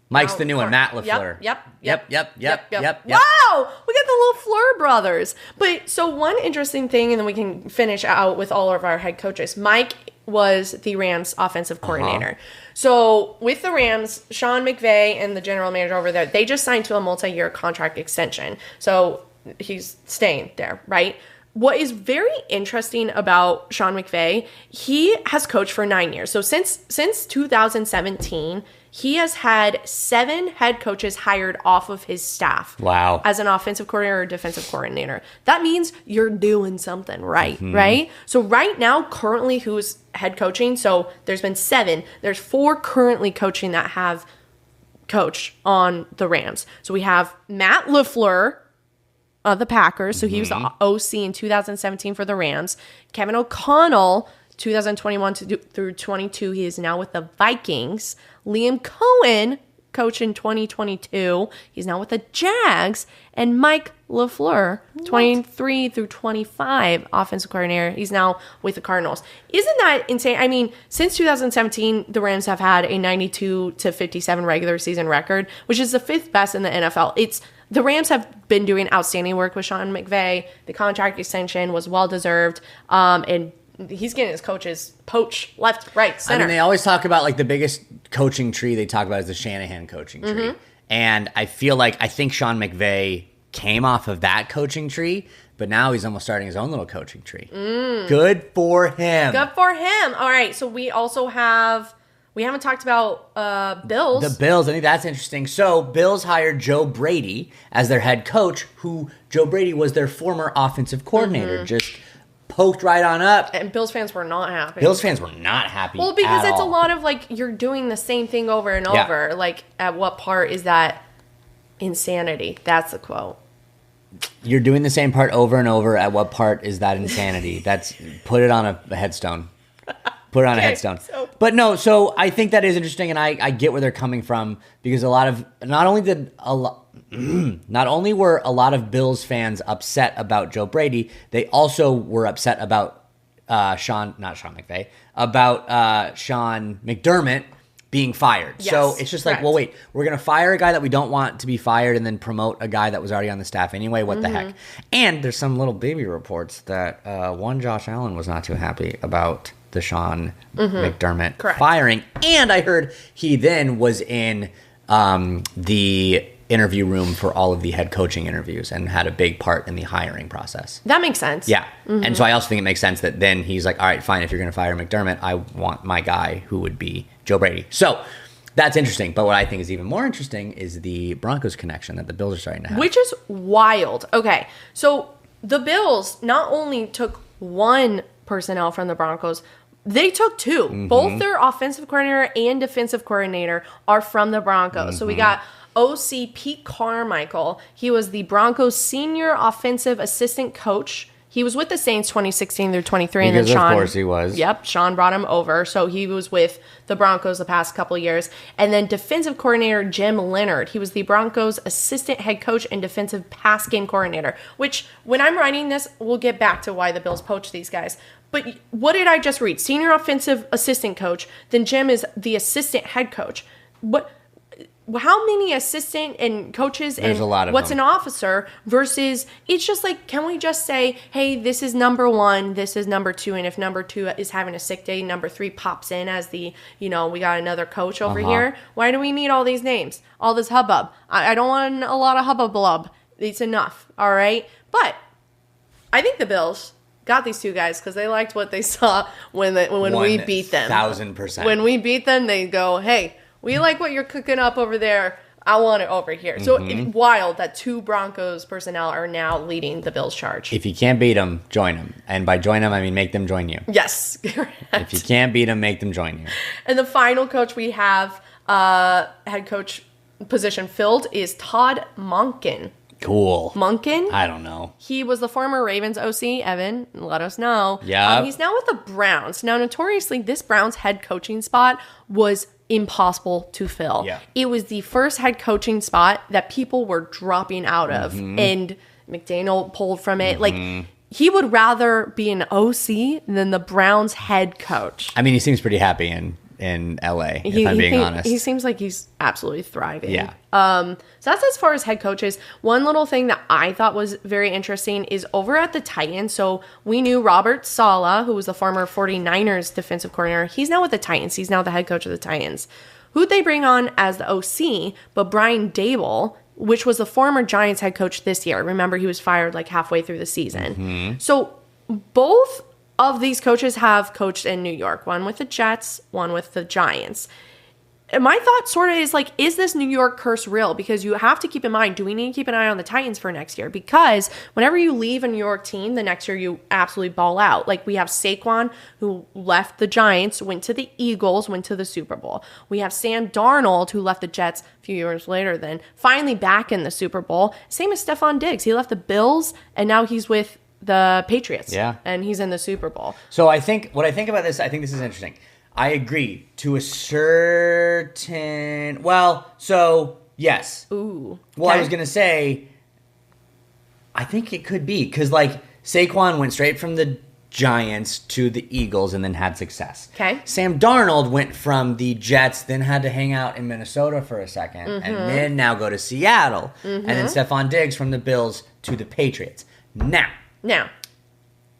Mike's the new one, Matt LaFleur. Yep. Yep. Wow, we got the LaFleur brothers. But so one interesting thing, and then we can finish out with all of our head coaches. Mike was the Rams offensive coordinator. So with the Rams, Sean McVay and the general manager over there, they just signed to a multi-year contract extension. So he's staying there, right? What is very interesting about Sean McVay, he has coached for 9 years. So since 2017, he has had 7 head coaches hired off of his staff. Wow. As an offensive coordinator or defensive coordinator. That means you're doing something right, right? So right now, currently, who's head coaching? So there's been 7. There's 4 currently coaching that have coached on the Rams. So we have Matt LaFleur of the Packers. So he was the OC in 2017 for the Rams. Kevin O'Connell, 2021 through 22. He is now with the Vikings. Liam Cohen, coach in 2022. He's now with the Jags. And Mike LaFleur, 23 through 25, offensive coordinator. He's now with the Cardinals. Isn't that insane? I mean, since 2017, the Rams have had a 92-57 regular season record, which is the 5th best in the NFL. The Rams have been doing outstanding work with Sean McVay. The contract extension was well-deserved. And he's getting his coaches poach left, right, center. I mean, they always talk about like the biggest coaching tree they talk about is the Shanahan coaching tree. And I think Sean McVay came off of that coaching tree, but now he's almost starting his own little coaching tree. Good for him. Good for him. All right, so we also have... We haven't talked about Bills. The Bills, I think that's interesting. So, Bills hired Joe Brady as their head coach, who Joe Brady was their former offensive coordinator. Just poked right on up. And Bills fans were not happy. Bills fans were not happy. Well, because it's all. a lot of like, you're doing the same thing over and over. Like, at what part is that insanity? That's the quote. You're doing the same part over and over. At what part is that insanity? Put it on a headstone. Put it on a headstone. But no, so I think that is interesting, and I get where they're coming from, because not only were a lot of Bills fans upset about Joe Brady, they also were upset about Sean McDermott being fired. Yes, so it's just correct. like, well, wait, we're going to fire a guy that we don't want to be fired and then promote a guy that was already on the staff anyway. What the heck? And there's some little baby reports that one Josh Allen was not too happy about the Sean McDermott firing. And I heard he then was in the interview room for all of the head coaching interviews and had a big part in the hiring process. That makes sense. Yeah. And so I also think it makes sense that then he's like, all right, fine, if you're going to fire McDermott, I want my guy who would be Joe Brady. So that's interesting. But what I think is even more interesting is the Broncos connection that the Bills are starting to have. Which is wild. Okay, so the Bills not only took one personnel from the Broncos, they took two. Both their offensive coordinator and defensive coordinator are from the Broncos. So we got OC Pete Carmichael. He was the Broncos senior offensive assistant coach. He was with the Saints 2016 through 23. Because and then Sean, of course he was. Yep, Sean brought him over. So he was with the Broncos the past couple of years. And then defensive coordinator Jim Leonard. He was the Broncos assistant head coach and defensive pass game coordinator. Which, when I'm writing this, we'll get back to why the Bills poached these guys. But what did I just read? Senior offensive assistant coach. Then Jim is the assistant head coach. How many assistant and coaches There's and a lot of what's them. an officer versus it's just like, can we just say, hey, this is number one, this is number two, and if number two is having a sick day, number three pops in as the, we got another coach over here. Why do we need all these names? All this hubbub. I don't want a lot of hubbub. It's enough. All right. But I think the Bills got these two guys because they liked what they saw when we beat them. 1,000%. When we beat them, they go, hey, we like what you're cooking up over there. I want it over here. So it's wild that two Broncos personnel are now leading the Bills charge. If you can't beat them, join them. And by join them, I mean make them join you. Yes. If you can't beat them, make them join you. And the final coach we have, head coach position filled, is Todd Monken. Cool. Monken? I don't know. He was the former Ravens OC. Evan, let us know. Yeah. He's now with the Browns. Now, notoriously, this Browns head coaching spot was impossible to fill. Yeah. It was the first head coaching spot that people were dropping out of, and McDaniel pulled from it. Like, he would rather be an OC than the Browns head coach. I mean, he seems pretty happy in LA, if I'm being honest. He seems like he's absolutely thriving. Yeah. So that's as far as head coaches. One little thing that I thought was very interesting is over at the Titans. So we knew Robert Saleh, who was the former 49ers defensive coordinator. He's now with the Titans. He's now the head coach of the Titans. Who'd they bring on as the OC? But Brian Daboll, which was the former Giants head coach this year. Remember, he was fired like halfway through the season. So both of these coaches have coached in New York, one with the Jets, one with the Giants. And my thought sort of is like, is this New York curse real? Because you have to keep in mind, do we need to keep an eye on the Titans for next year? Because whenever you leave a New York team, the next year you absolutely ball out. Like we have Saquon, who left the Giants, went to the Eagles, went to the Super Bowl. We have Sam Darnold, who left the Jets a few years later, then finally back in the Super Bowl. Same as Stephon Diggs. He left the Bills, and now he's with the Patriots. Yeah. And he's in the Super Bowl. So I think about this, I think this is interesting. I agree to a certain, yes. Ooh. Well, okay. I was going to say, I think it could be because like Saquon went straight from the Giants to the Eagles and then had success. Okay. Sam Darnold went from the Jets, then had to hang out in Minnesota for a second, and then now go to Seattle. And then Stephon Diggs from the Bills to the Patriots. Now,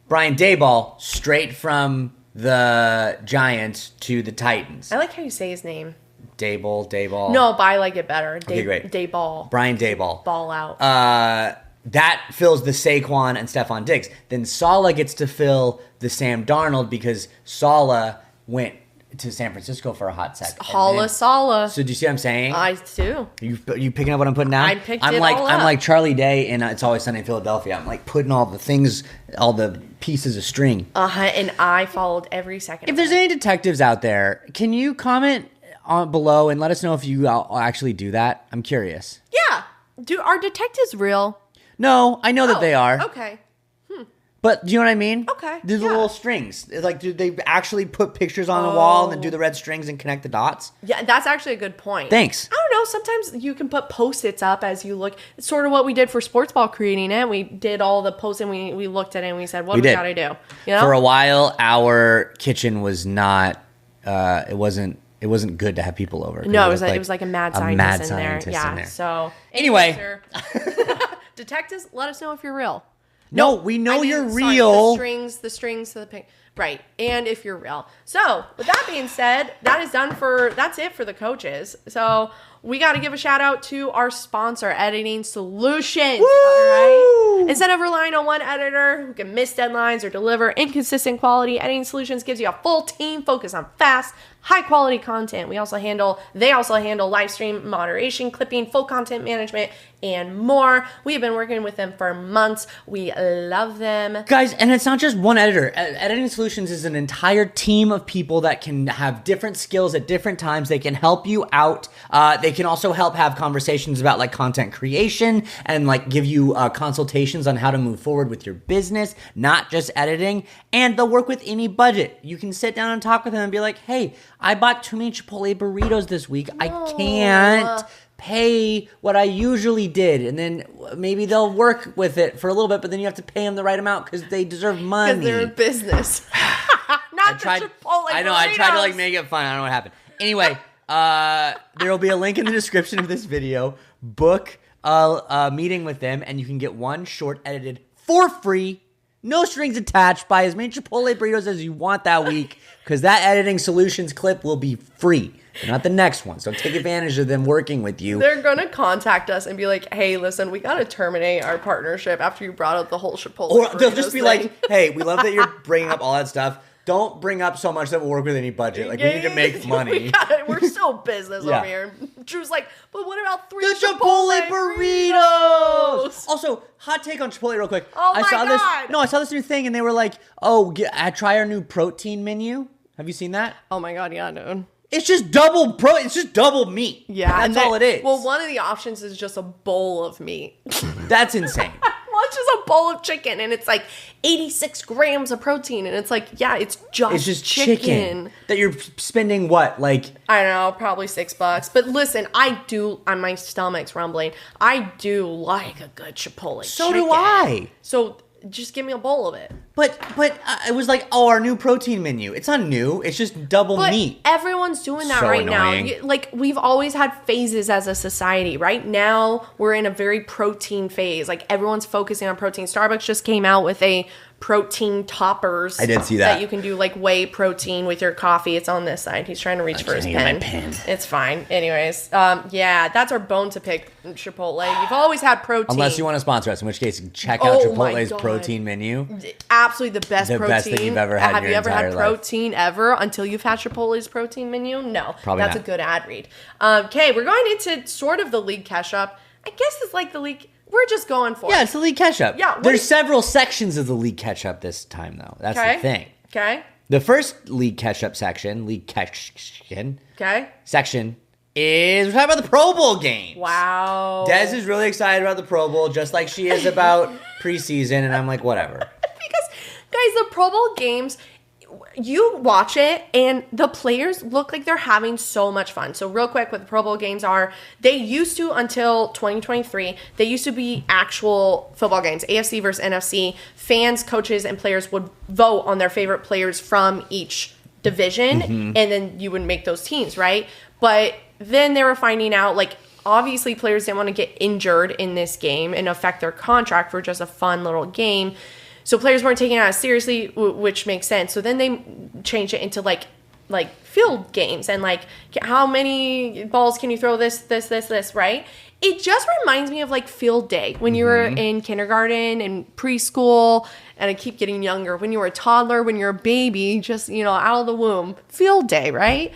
Brian Daboll, straight from the Giants to the Titans. I like how you say his name. Daboll. No, but I like it better. Okay, great. Daboll. Brian Daboll. Ball out. That fills the Saquon and Stephon Diggs. Then Saleh gets to fill the Sam Darnold because Saleh went to San Francisco for a hot second. Saleh. So do you see what I'm saying? I do. You picking up what I'm putting down? I picked I'm it like all I'm up. like Charlie Day in It's Always Sunny in Philadelphia. I'm like putting all the things, all the pieces of string. And I followed every second. If there's any detectives out there, can you comment on below and let us know if you actually do that? I'm curious. Yeah. Are detectives real? No, I know that they are. Okay. But do you know what I mean? Okay, Do the yeah. little strings. Like, do they actually put pictures on the wall and then do the red strings and connect the dots? Yeah, that's actually a good point. Thanks. I don't know. Sometimes you can put Post-its up as you look. It's sort of what we did for Sportsball creating it. We did all the posts and we looked at it and we said, what do we got to do? You know? For a while, our kitchen was not, it wasn't good to have people over. No, it was like a mad scientist in there. scientist in there. So Anyway. detectives, let us know if you're real. No, we know you're sorry, real. the strings to the pick. Right. And if you're real. So, with that being said, that's it for the coaches. So, we got to give a shout out to our sponsor, Editing Solutions. Woo! All right. Instead of relying on one editor who can miss deadlines or deliver inconsistent quality, Editing Solutions gives you a full team focused on fast, high quality content. They also handle live stream moderation, clipping, full content management, and more. We have been working with them for months. We love them. Guys, and it's not just one editor. Editing Solutions is an entire team of people that can have different skills at different times. They can help you out. They can also help have conversations about like content creation and like give you consultations on how to move forward with your business, not just editing. And they'll work with any budget. You can sit down and talk with them and be like, hey, I bought too many Chipotle burritos this week. I can't pay what I usually did. And then maybe they'll work with it for a little bit, but then you have to pay them the right amount because they deserve money. Because they're a business. Not the Chipotle burritos. I know, I tried to like make it fun. I don't know what happened. Anyway, there will be a link in the description of this video. Book a meeting with them and you can get one short edited for free. No strings attached. Buy as many Chipotle burritos as you want that week because that Editing Solutions clip will be free. Not the next one. So take advantage of them working with you. They're going to contact us and be like, hey, listen, we got to terminate our partnership after you brought up the whole Chipotle Or they'll just be thing. like, hey, we love that you're bringing up all that stuff. Don't bring up so much that will work with any budget. Like, we need to make money. We're still business over here. Drew's like, but what about three Chipotle burritos? Also, hot take on Chipotle real quick. Oh my God. I saw this new thing and they were like, try our new protein menu. Have you seen that? Oh my God, yeah, dude. It's just it's just double meat. Yeah. That's all it is. Well, one of the options is just a bowl of meat. That's insane. Well, it's just a bowl of chicken, and it's like 86 grams of protein, and it's like, yeah, it's just chicken. That you're spending what, like? I don't know, probably $6. But listen, my stomach's rumbling. I do like a good Chipotle So chicken. do I. So just give me a bowl of it. But it was like, our new protein menu. It's not new. It's just double meat. Everyone's doing that So right annoying. now. Like, we've always had phases as a society. Right now, we're in a very protein phase. Like, everyone's focusing on protein. Starbucks just came out with a protein toppers. I did see that. That you can do like whey protein with your coffee. It's on this side. He's trying to reach for his pen. My pen. It's fine. Anyways, yeah, that's our bone to pick, Chipotle. You've always had protein. Unless you want to sponsor us, in which case check out Chipotle's God. protein menu. Absolutely the best protein. Best thing you've ever had. Have in you your ever had entire protein life. ever until you've had Chipotle's protein menu? No. Probably That's not. a good ad read. Okay, we're going into sort of the league catch-up. I guess it's like the league. We're just going for it. Yeah, it's the league catch-up. Yeah, There's several sections of the league catch-up this time, though. That's the thing. Okay. The first league catch-up section is we're talking about the Pro Bowl games. Wow. Des is really excited about the Pro Bowl, just like she is about preseason, and I'm like, whatever. Because, guys, the Pro Bowl games, you watch it, and the players look like they're having so much fun. So real quick, what the Pro Bowl games are, they used to, until 2023, they used to be actual football games, AFC versus NFC. Fans, coaches, and players would vote on their favorite players from each division, and then you would make those teams, right? But then they were finding out, like, obviously players didn't want to get injured in this game and affect their contract for just a fun little game. So players weren't taking it as seriously, which makes sense. So then they changed it into like field games and like how many balls can you throw this, right? It just reminds me of like field day when you were in kindergarten and preschool, and I keep getting younger, when you were a toddler, when you're a baby, just, out of the womb, field day, right?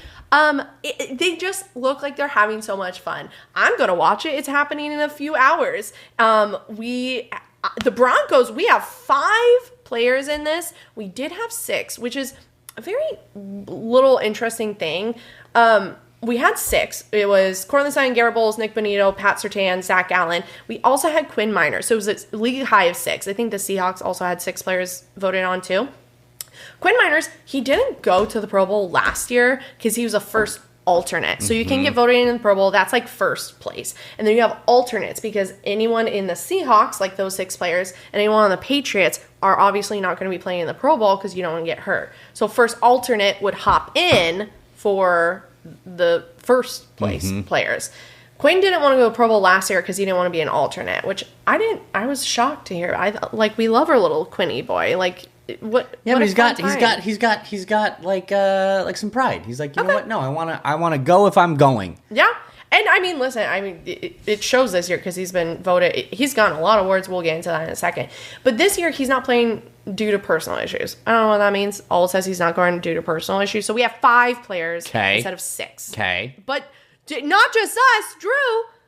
They just look like they're having so much fun. I'm going to watch it. It's happening in a few hours. The Broncos, we have 5 players in this. We did have 6, which is a very little interesting thing. We had 6. It was Cortland Sutton, Garrett Bowles, Nick Bonito, Pat Surtain, Zach Allen. We also had Quinn Minor. So it was a league high of 6. I think the Seahawks also had 6 players voted on too. Quinn Miners, he didn't go to the Pro Bowl last year because he was a first alternate. So you can get voted in the Pro Bowl. That's like first place. And then you have alternates because anyone in the Seahawks, like those 6 players, and anyone on the Patriots are obviously not going to be playing in the Pro Bowl because you don't want to get hurt. So first alternate would hop in for the first place players. Quinn didn't want to go to Pro Bowl last year because he didn't want to be an alternate, which I didn't. I was shocked to hear. We love our little Quinny boy. Like, what? Yeah, what but he's got like some pride. He's like, you know what? No, I wanna go if I'm going. Yeah. And I mean, listen, it shows this year because he's been voted. He's gotten a lot of awards. We'll get into that in a second. But this year, he's not playing due to personal issues. I don't know what that means. All it says he's not going due to personal issues. So we have 5 players instead of 6. Okay. But not just us, Drew.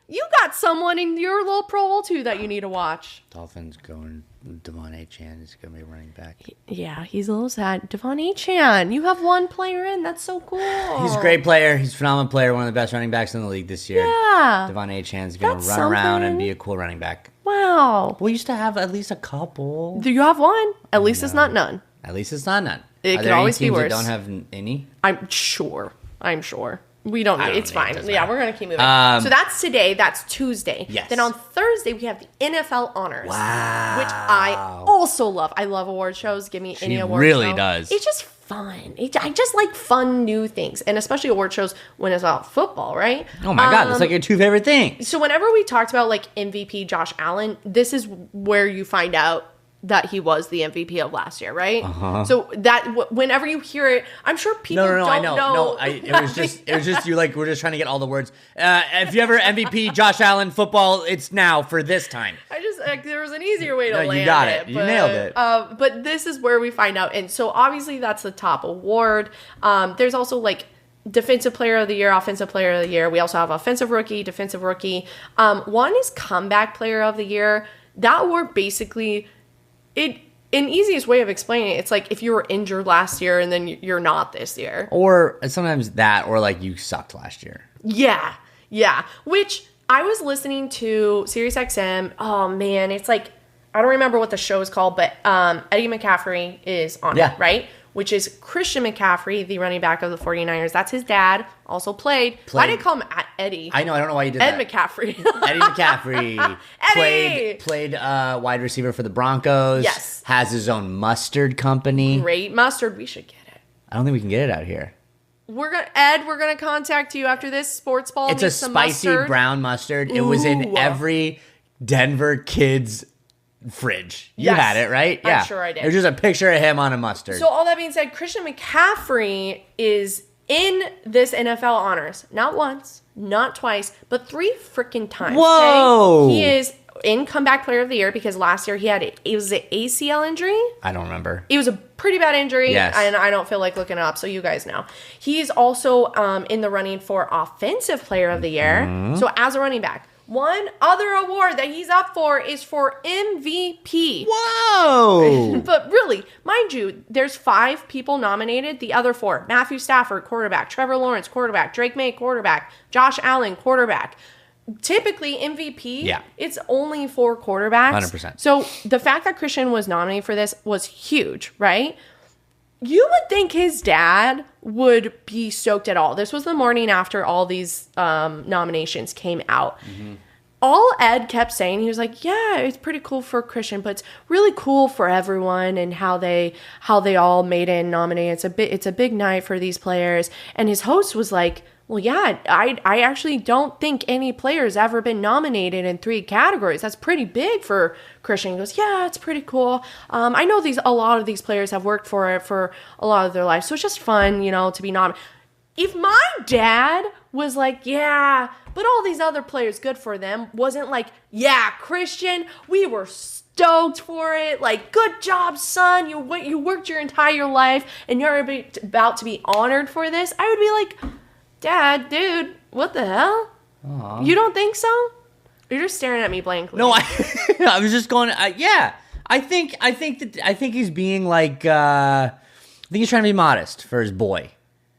You got someone in your little Pro Bowl too that you need to watch. Dolphins going. Devon Achane is going to be running back. Yeah, he's a little sad. Devon Achane, you have 1 player in. That's so cool. He's a great player. He's a phenomenal player. One of the best running backs in the league this year. Yeah. Devon Achane is going to run around and be a cool running back. Wow. We used to have at least a couple. Do you have 1? At least it's not none. At least it's not none. It Are could there always any be teams worse. that don't have any? I'm sure. We don't need it's fine. It Yeah, we're going to keep moving. So that's today. That's Tuesday. Yes. Then on Thursday, we have the NFL Honors. Wow. Which I also love. I love award shows. Give me any award show. She really does. It's just fun. I just like fun new things. And especially award shows when it's about football, right? Oh my God. That's like your 2 favorite things. So whenever we talked about like MVP Josh Allen, this is where you find out that he was the MVP of last year, right? So that whenever you hear it, I'm sure people don't I know. know. No, it was just you. Like we're just trying to get all the words. If you ever MVP Josh Allen football, it's now for this time. There was an easier way to land it. You got it. You nailed it. But this is where we find out, and so obviously that's the top award. There's also like Defensive Player of the Year, Offensive Player of the Year. We also have Offensive Rookie, Defensive Rookie. One is Comeback Player of the Year. That award basically. An easiest way of explaining it, it's like if you were injured last year and then you're not this year. Or sometimes that, or like you sucked last year. Yeah. Which I was listening to SiriusXM. Oh man, it's like, I don't remember what the show is called, but Eddie McCaffrey is on it, right? Which is Christian McCaffrey, the running back of the 49ers. That's his dad, also played. Why did I call him Eddie? I know, I don't know why you did Ed that. McCaffrey. Eddie McCaffrey. Eddie! Played wide receiver for the Broncos. Yes. Has his own mustard company. Great mustard. We should get it. I don't think we can get it out here. We're gonna contact you after this. Sportzball. It's a spicy brown mustard. It was in every Denver kid's fridge. You had it, right? I'm sure I did. It was just a picture of him on a mustard. So all that being said, Christian McCaffrey is in this NFL Honors. Not once, not twice, but 3 freaking times. Whoa! Okay? He is in Comeback Player of the Year because last year it was an ACL injury. I don't remember. It was a pretty bad injury, yes. And I don't feel like looking it up, so you guys know. He's also in the running for Offensive Player of the Year. Mm-hmm. So as a running back. One other award that he's up for is for MVP. Whoa! But really, mind you, there's 5 people nominated. The other 4, Matthew Stafford, quarterback, Trevor Lawrence, quarterback, Drake May, quarterback, Josh Allen, quarterback. Typically, MVP, it's only 4 quarterbacks. 100%. So the fact that Christian was nominated for this was huge, right? You would think his dad would be stoked at all. This was the morning after all these nominations came out. Mm-hmm. All Ed kept saying, he was like, yeah, it's pretty cool for Christian, but it's really cool for everyone and how they all made it and nominated. It's a big night for these players. And his host was like, well, yeah, I actually don't think any player's ever been nominated in 3 categories. That's pretty big for Christian. He goes, yeah, it's pretty cool. I know a lot of these players have worked for it for a lot of their life, so it's just fun, to be nominated. If my dad was like, yeah, but all these other players, good for them, wasn't like, yeah, Christian, we were stoked for it. Like, good job, son. You worked your entire life, and you're about to be honored for this. I would be like, Dad, dude, what the hell? Aww. You don't think so? You're just staring at me blankly. No, I was just going. Yeah, I think he's being like. I think he's trying to be modest for his boy.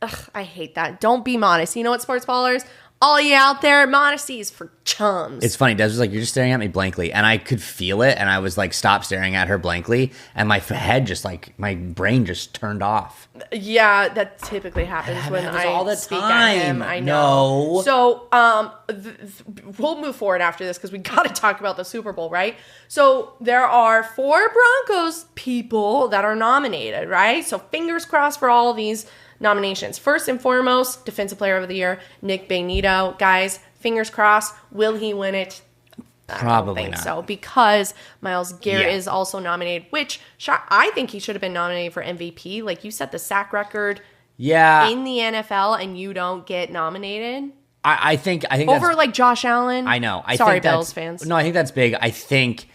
Ugh, I hate that. Don't be modest. You know what, sports ballers? All you out there, modesty is for chums. It's funny. Des was like, you're just staring at me blankly. And I could feel it. And I was like, stop staring at her blankly. And my head just like, my brain just turned off. Yeah, that typically happens when I all the speak time. at him. I know. No. So we'll move forward after this because we got to talk about the Super Bowl, right? So there are 4 Broncos people that are nominated, right? So fingers crossed for all these nominations. First and foremost, Defensive Player of the Year, Nick Benito. Guys, Fingers crossed. Will he win it? I don't think so, because Myles Garrett is also nominated, which I think he should have been nominated for MVP. Like, you set the sack record in the NFL and you don't get nominated. I think over like Josh Allen. I know. Sorry, Bills fans. No, I think that's big. I think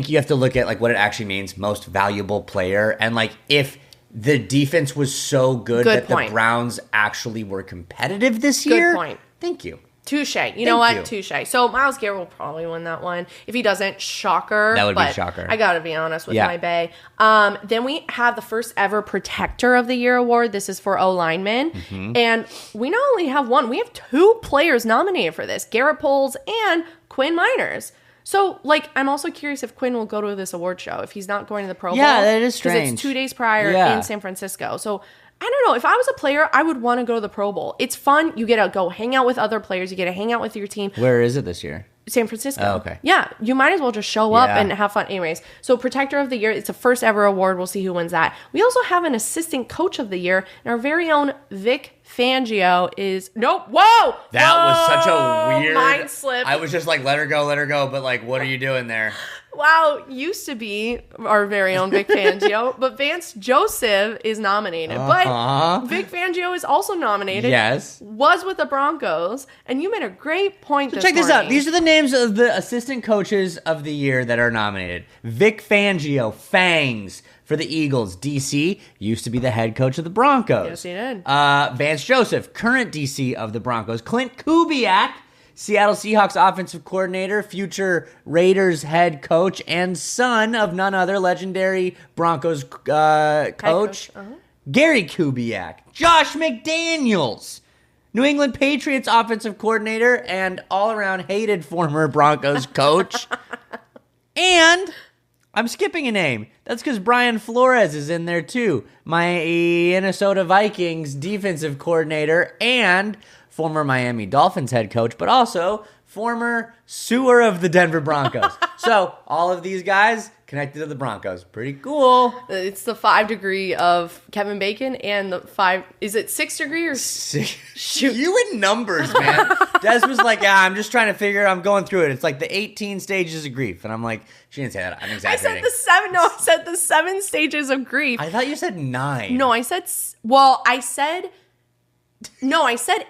you have to look at like what it actually means, most valuable player, and like if the defense was so good that the Browns actually were competitive this year. Good point. Thank you. Touche. You know what? Touche. So Myles Garrett will probably win that one. If he doesn't, shocker. That would be shocker. I got to be honest with my bae. Then we have the first ever Protector of the Year award. This is for O-linemen. Mm-hmm. And we not only have one, we have 2 players nominated for this. Garrett Poles and Quinn Miners. So, like, I'm also curious if Quinn will go to this award show if he's not going to the Pro Bowl. Yeah, that is strange. Because it's 2 days prior in San Francisco. So, I don't know. If I was a player, I would want to go to the Pro Bowl. It's fun. You get to go hang out with other players. You get to hang out with your team. Where is it this year? San Francisco. Oh, okay. Yeah, you might as well just show up and have fun. Anyways, so Protector of the Year, it's the first ever award. We'll see who wins that. We also have an Assistant Coach of the Year, and our very own Vic Fangio is... Nope. Whoa! That was such a weird... mind slip. I was just like, let her go, but like, what are you doing there? Wow, used to be our very own Vic Fangio, but Vance Joseph is nominated. But Vic Fangio is also nominated. Yes. Was with the Broncos, and you made a great point this morning. Check this out. These are the names of the assistant coaches of the year that are nominated. Vic Fangio, Fangs, for the Eagles. DC used to be the head coach of the Broncos. Yes, he did. Vance Joseph, current DC of the Broncos. Clint Kubiak, Seattle Seahawks offensive coordinator, future Raiders head coach, and son of none other legendary Broncos coach. Gary Kubiak. Josh McDaniels, New England Patriots offensive coordinator and all-around hated former Broncos coach. And I'm skipping a name. That's because Brian Flores is in there too. My Minnesota Vikings defensive coordinator and former Miami Dolphins head coach, but also former sewer of the Denver Broncos. So all of these guys connected to the Broncos. Pretty cool. It's the 5 degree of Kevin Bacon and the 5... Is it 6 degree or... Shoot. You and numbers, man. Des was like, I'm just trying to figure... I'm going through it. It's like the 18 stages of grief. And I'm like, she didn't say that. I'm exaggerating. I said the 7 stages of grief. I thought you said 9. No, I said... Well, I said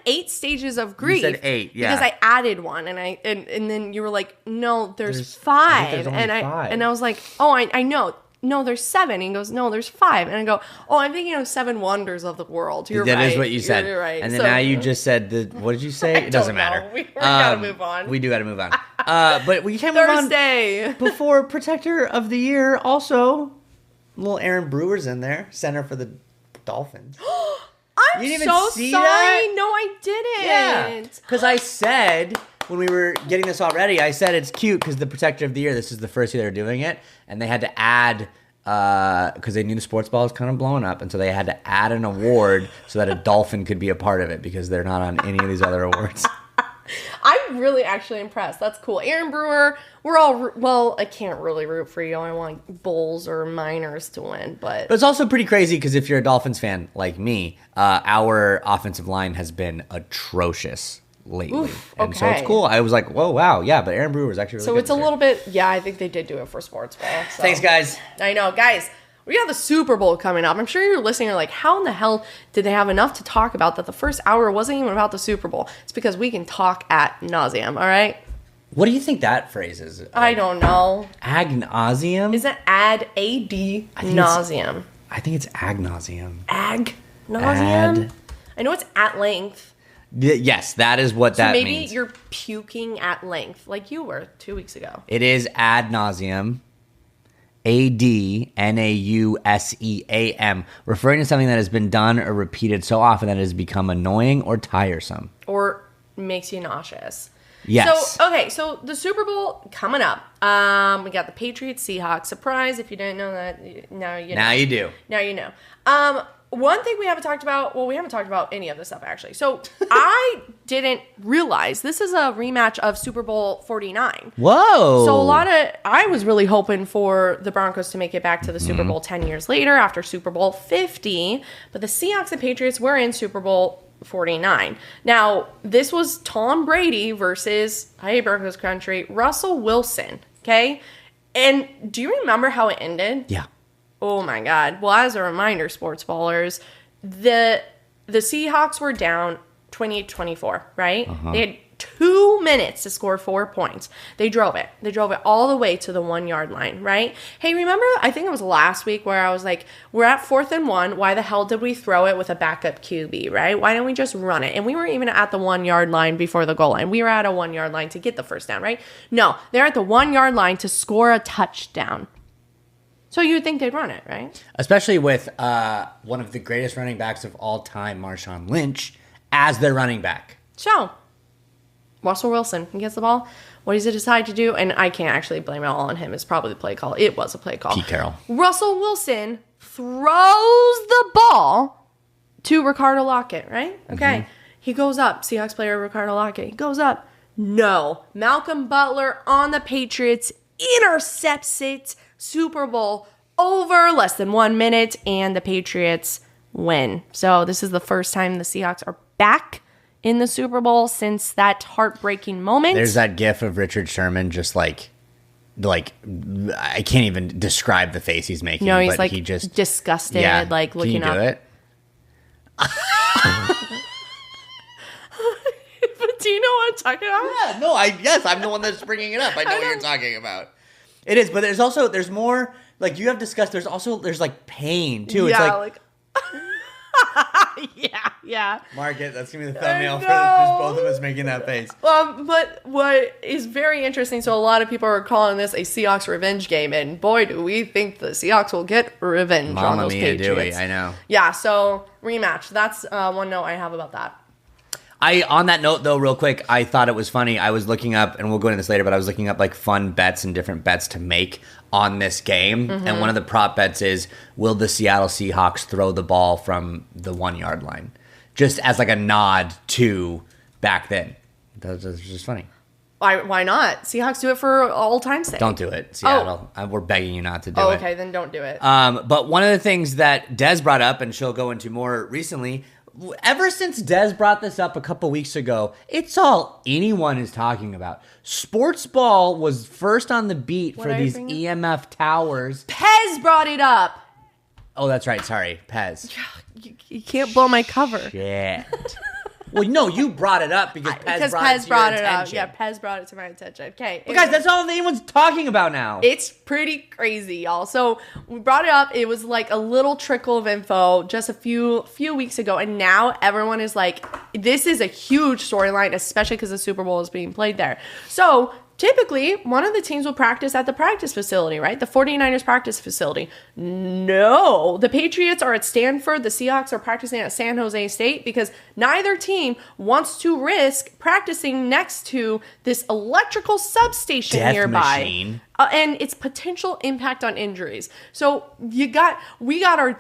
8 stages of grief. You said 8, yeah. Because I added one, and then you were like, no, there's 5. And I was like, oh, I know. No, there's 7. And he goes, no, there's 5. And I go, oh, I'm thinking of 7 wonders of the world. You're right. That is what you said. You're right. And then now you just said what did you say? It doesn't matter. We gotta move on. We do gotta move on. But we can't move on. Thursday. Before Protector of the Year, also, little Aaron Brewer's in there, center for the Dolphins. I'm so sorry. That? No, I didn't. Yeah, because I said when we were getting this all ready, I said it's cute because the Protector of the Year, this is the first year they were doing it, and they had to add, because they knew the Sportzball was kind of blowing up, and so they had to add an award so that a Dolphin could be a part of it because they're not on any of these other awards. I'm really actually impressed. That's cool. Aaron Brewer, we're all... Well, I can't really root for you. I want Bulls or Miners to win, but it's also pretty crazy because if you're a Dolphins fan like me, our offensive line has been atrocious lately. Oof, and so it's cool. I was like, whoa, wow, yeah, but Aaron Brewer was actually really good. So it's a little bit... Yeah, I think they did do it for Sportsball. So. Thanks, guys. I know. Guys, we got the Super Bowl coming up. I'm sure you're listening. You're like, how in the hell did they have enough to talk about that the first hour wasn't even about the Super Bowl? It's because we can talk ad nauseum, all right? What do you think that phrase is? I don't know. Ad nauseum? Is it ad nauseum? I think it's ag nauseum. Ag nauseum? I know it's at length. Yes, that is what that means. So maybe you're puking at length like you were 2 weeks ago. It is ad nauseum. ADNAUSEAM, referring to something that has been done or repeated so often that it has become annoying or tiresome. Or makes you nauseous. Yes. So the Super Bowl coming up. We got the Patriots, Seahawks. Surprise, if you didn't know that, now you know. Now you do. Now you know. One thing we haven't talked about, well, we haven't talked about any of this stuff, actually. So I didn't realize this is a rematch of Super Bowl 49. Whoa. So I was really hoping for the Broncos to make it back to the Super Bowl 10 years later after Super Bowl 50. But the Seahawks and Patriots were in Super Bowl 49. Now, this was Tom Brady versus, hey, Broncos country, Russell Wilson, okay? And do you remember how it ended? Yeah. Oh, my God. Well, as a reminder, sports ballers, the Seahawks were down 28-24, right? They had 2 minutes to score 4 points. They drove it. They drove it all the way to the 1 yard line, right? Hey, remember, I think it was last week where I was like, we're at 4th and 1. Why the hell did we throw it with a backup QB, right? Why didn't we just run it? And we weren't even at the 1 yard line before the goal line. We were at a 1 yard line to get the first down, right? No, they're at the 1 yard line to score a touchdown. So you would think they'd run it, right? Especially with one of the greatest running backs of all time, Marshawn Lynch, as their running back. So, Russell Wilson, he gets the ball. What does he decide to do? And I can't actually blame it all on him. It's probably the play call. It was a play call. Pete Carroll. Russell Wilson throws the ball to Ricardo Lockett, right? Okay. He goes up. Seahawks player Ricardo Lockett. He goes up. No. Malcolm Butler on the Patriots intercepts it. Super Bowl over, less than 1 minute, and the Patriots win. So this is the first time the Seahawks are back in the Super Bowl since that heartbreaking moment. There's that gif of Richard Sherman just like I can't even describe the face he's making. No, he's but like he just disgusted, yeah. like looking up. Can you do it? But do you know what I'm talking about? Yeah, no, yes, I'm the one that's bringing it up. I know what you're talking about. It is, but there's more, like you have discussed, there's like pain too. Yeah, it's like yeah. Mark it. That's gonna be the thumbnail for just both of us making that face. But what is very interesting, so a lot of people are calling this a Seahawks revenge game, and boy, do we think the Seahawks will get revenge on those Patriots. Do we? I know. Yeah, so rematch. That's one note I have about that. On that note, though, real quick, I thought it was funny. I was looking up, and we'll go into this later, but I was looking up like fun bets and different bets to make on this game. And one of the prop bets is, will the Seattle Seahawks throw the ball from the 1 yard line? Just as like a nod to back then. That was just funny. Why not? Seahawks do it for all time's sake. Don't do it, Seattle. We're begging you not to do it. Okay, then don't do it. But one of the things that Des brought up, and she'll go into more recently, ever since Des brought this up a couple weeks ago, it's all anyone is talking about. Sportsball was first on the beat for these EMF towers. Pez brought it up. Oh, that's right. Sorry, Pez. You can't blow my cover. Shit. Well, no, you brought it up because Pez brought it up. Yeah, Pez brought it to my attention. Okay. But guys, that's all anyone's talking about now. It's pretty crazy, y'all. So we brought it up. It was like a little trickle of info just a few weeks ago. And now everyone is like, this is a huge storyline, especially because the Super Bowl is being played there. So typically, one of the teams will practice at the practice facility, right? The 49ers practice facility. No, the Patriots are at Stanford. The Seahawks are practicing at San Jose State because neither team wants to risk practicing next to this electrical substation nearby. Machine. And its potential impact on injuries. So we got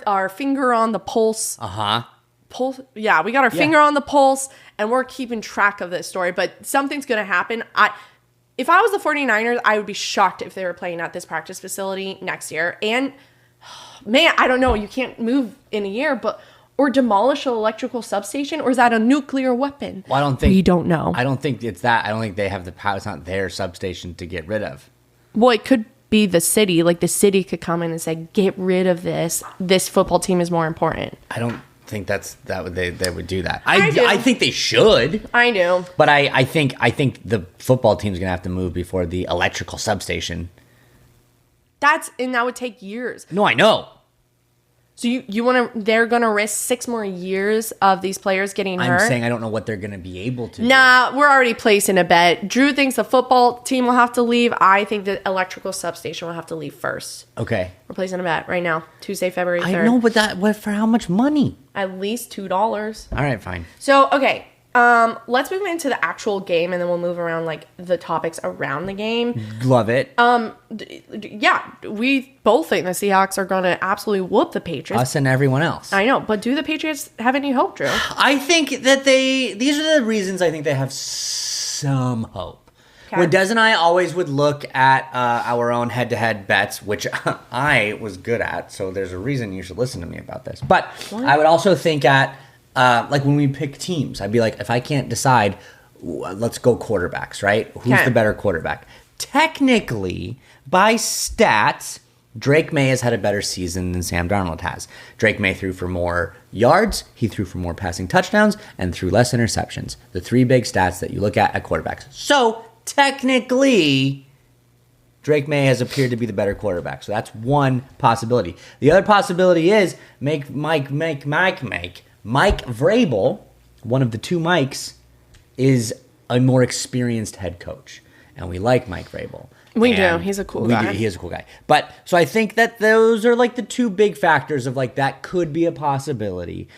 our finger on the pulse. Pulse. Yeah, we got our finger on the pulse, and we're keeping track of this story. But something's going to happen. If I was the 49ers, I would be shocked if they were playing at this practice facility next year. And, man, I don't know. You can't move in a year, or demolish an electrical substation, or is that a nuclear weapon? Well, we don't know. I don't think it's that. I don't think they have the power. It's not their substation to get rid of. Well, it could be the city. Like, the city could come in and say, get rid of this. This football team is more important. I don't think they would do that. I think they should. I do. But I think the football team's gonna have to move before the electrical substation. That would take years. No, I know. So they're gonna risk 6 more years of these players getting hurt? I'm saying I don't know what they're gonna be able to do. Nah, we're already placing a bet. Drew thinks the football team will have to leave. I think the electrical substation will have to leave first. Okay. We're placing a bet right now. Tuesday, February 3rd. I know, but for how much money? At least $2. All right, fine. So, okay. Let's move into the actual game, and then we'll move around like the topics around the game. Love it. Yeah, we both think the Seahawks are going to absolutely whoop the Patriots. Us and everyone else. I know, but do the Patriots have any hope, Drew? I think that these are the reasons I think they have some hope. Okay. Where Des and I always would look at our own head-to-head bets, which I was good at, so there's a reason you should listen to me about this. But what? I would also think at like when we pick teams, I'd be like, if I can't decide, let's go quarterbacks, right? Who's the better quarterback? Technically, by stats, Drake May has had a better season than Sam Darnold has. Drake May threw for more yards, he threw for more passing touchdowns, and threw less interceptions. The three big stats that you look at quarterbacks. So, technically, Drake May has appeared to be the better quarterback. So that's one possibility. The other possibility is Mike Vrabel, one of the two Mikes, is a more experienced head coach. And we like Mike Vrabel. We do. He's a cool guy. He is a cool guy. But so I think that those are like the two big factors of like that could be a possibility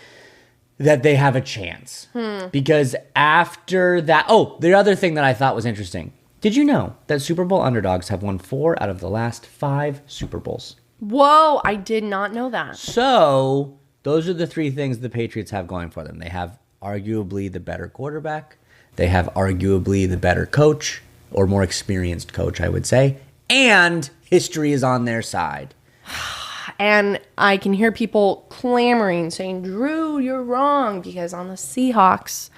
that they have a chance. Because after that, the other thing that I thought was interesting. Did you know that Super Bowl underdogs have won 4 out of the last 5 Super Bowls? Whoa, I did not know that. So those are the 3 things the Patriots have going for them. They have arguably the better quarterback. They have arguably the better coach, or more experienced coach, I would say. And history is on their side. And I can hear people clamoring, saying, Drew, you're wrong. Because on the Seahawks,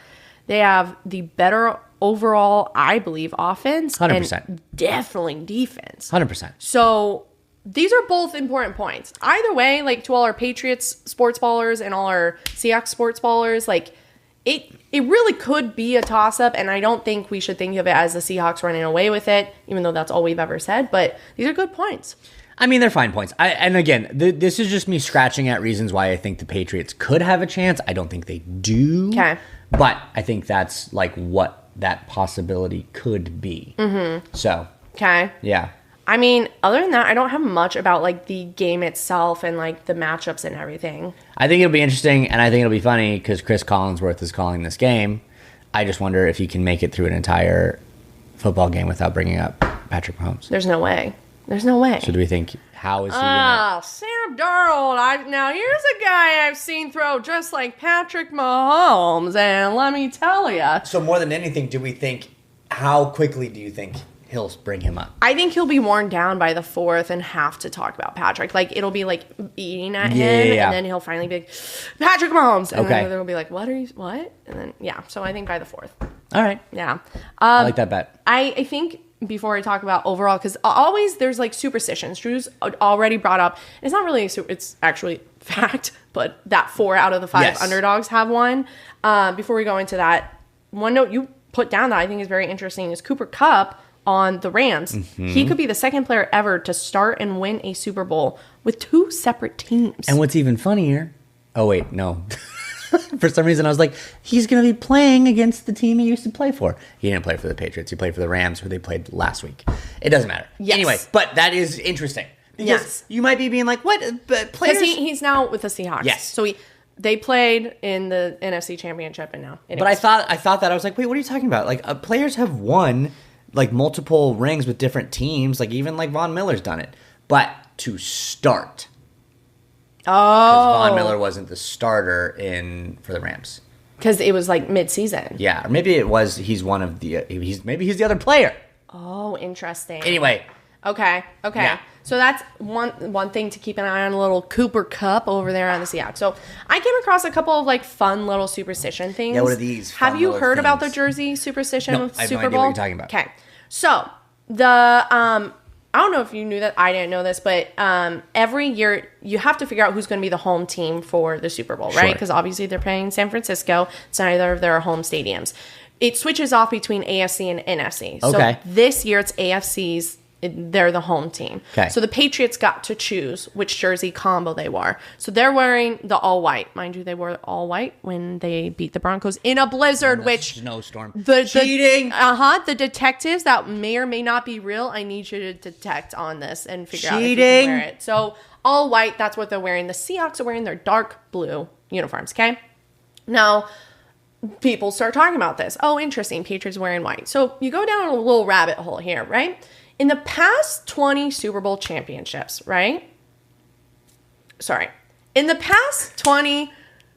they have the better overall, I believe, offense. 100%. And definitely defense. 100%. So these are both important points. Either way, like to all our Patriots sports ballers and all our Seahawks sports ballers, like it really could be a toss-up, and I don't think we should think of it as the Seahawks running away with it, even though that's all we've ever said. But these are good points. I mean, they're fine points. And again, this is just me scratching at reasons why I think the Patriots could have a chance. I don't think they do. Okay. But I think that's like what that possibility could be. Mm-hmm. So. Okay. Yeah. I mean, other than that, I don't have much about like the game itself and like the matchups and everything. I think it'll be interesting, and I think it'll be funny because Chris Collinsworth is calling this game. I just wonder if he can make it through an entire football game without bringing up Patrick Mahomes. There's no way. There's no way. So do we think, how is he going to... Sam Darnold. Now, here's a guy I've seen throw just like Patrick Mahomes, and let me tell you. So more than anything, do we think, how quickly do you think he'll bring him up? I think he'll be worn down by the 4th and have to talk about Patrick. Like, it'll be like eating at him, and then he'll finally be like, Patrick Mahomes. And then they'll be like, what? And then, so I think by the 4th. All right. Yeah. I like that bet. I think before I talk about overall, because always there's like superstitions. Drew's already brought up, it's not really, it's actually fact, but that 4 out of the 5 underdogs have won. Before we go into that, one note you put down that I think is very interesting is Cooper Kupp on the Rams. Mm-hmm. He could be the second player ever to start and win a Super Bowl with 2 separate teams. And what's even funnier, for some reason I was like, he's going to be playing against the team he used to play for. He didn't play for the Patriots. He played for the Rams, who they played last week. It doesn't matter. Yes. Anyway, but that is interesting. Because you might be being like, what? Players? Because he's now with the Seahawks. Yes. So they played in the NFC Championship, and now But I thought that, I was like, wait, what are you talking about? Like, players have won like multiple rings with different teams. Like, even like Von Miller's done it. But to start... Because Von Miller wasn't the starter for the Rams. Because it was like mid-season. Yeah, or maybe it was he's the other player. Oh, interesting. Anyway. Okay. Yeah. So that's one thing to keep an eye on, a little Cooper Kupp over there on the Seahawks. So I came across a couple of like fun little superstition things. Yeah, what are these? Have you heard about the jersey superstition with Super Bowl? I have no idea what you're talking about. Okay. So the I don't know if you knew that. I didn't know this, but every year you have to figure out who's going to be the home team for the Super Bowl, right? Because obviously they're playing San Francisco. It's neither of their home stadiums. It switches off between AFC and NFC. Okay. So this year it's AFC's. They're the home team. Okay. So the Patriots got to choose which jersey combo they wore. So they're wearing the all white. Mind you, they wore all white when they beat the Broncos in a blizzard, which snowstorm. Cheating. The detectives that may or may not be real, I need you to detect on this and figure out if you can wear it. So all white, that's what they're wearing. The Seahawks are wearing their dark blue uniforms, okay? Now, people start talking about this. Oh, interesting. Patriots wearing white. So you go down a little rabbit hole here, right? In the past 20 Super Bowl championships, right? In the past 20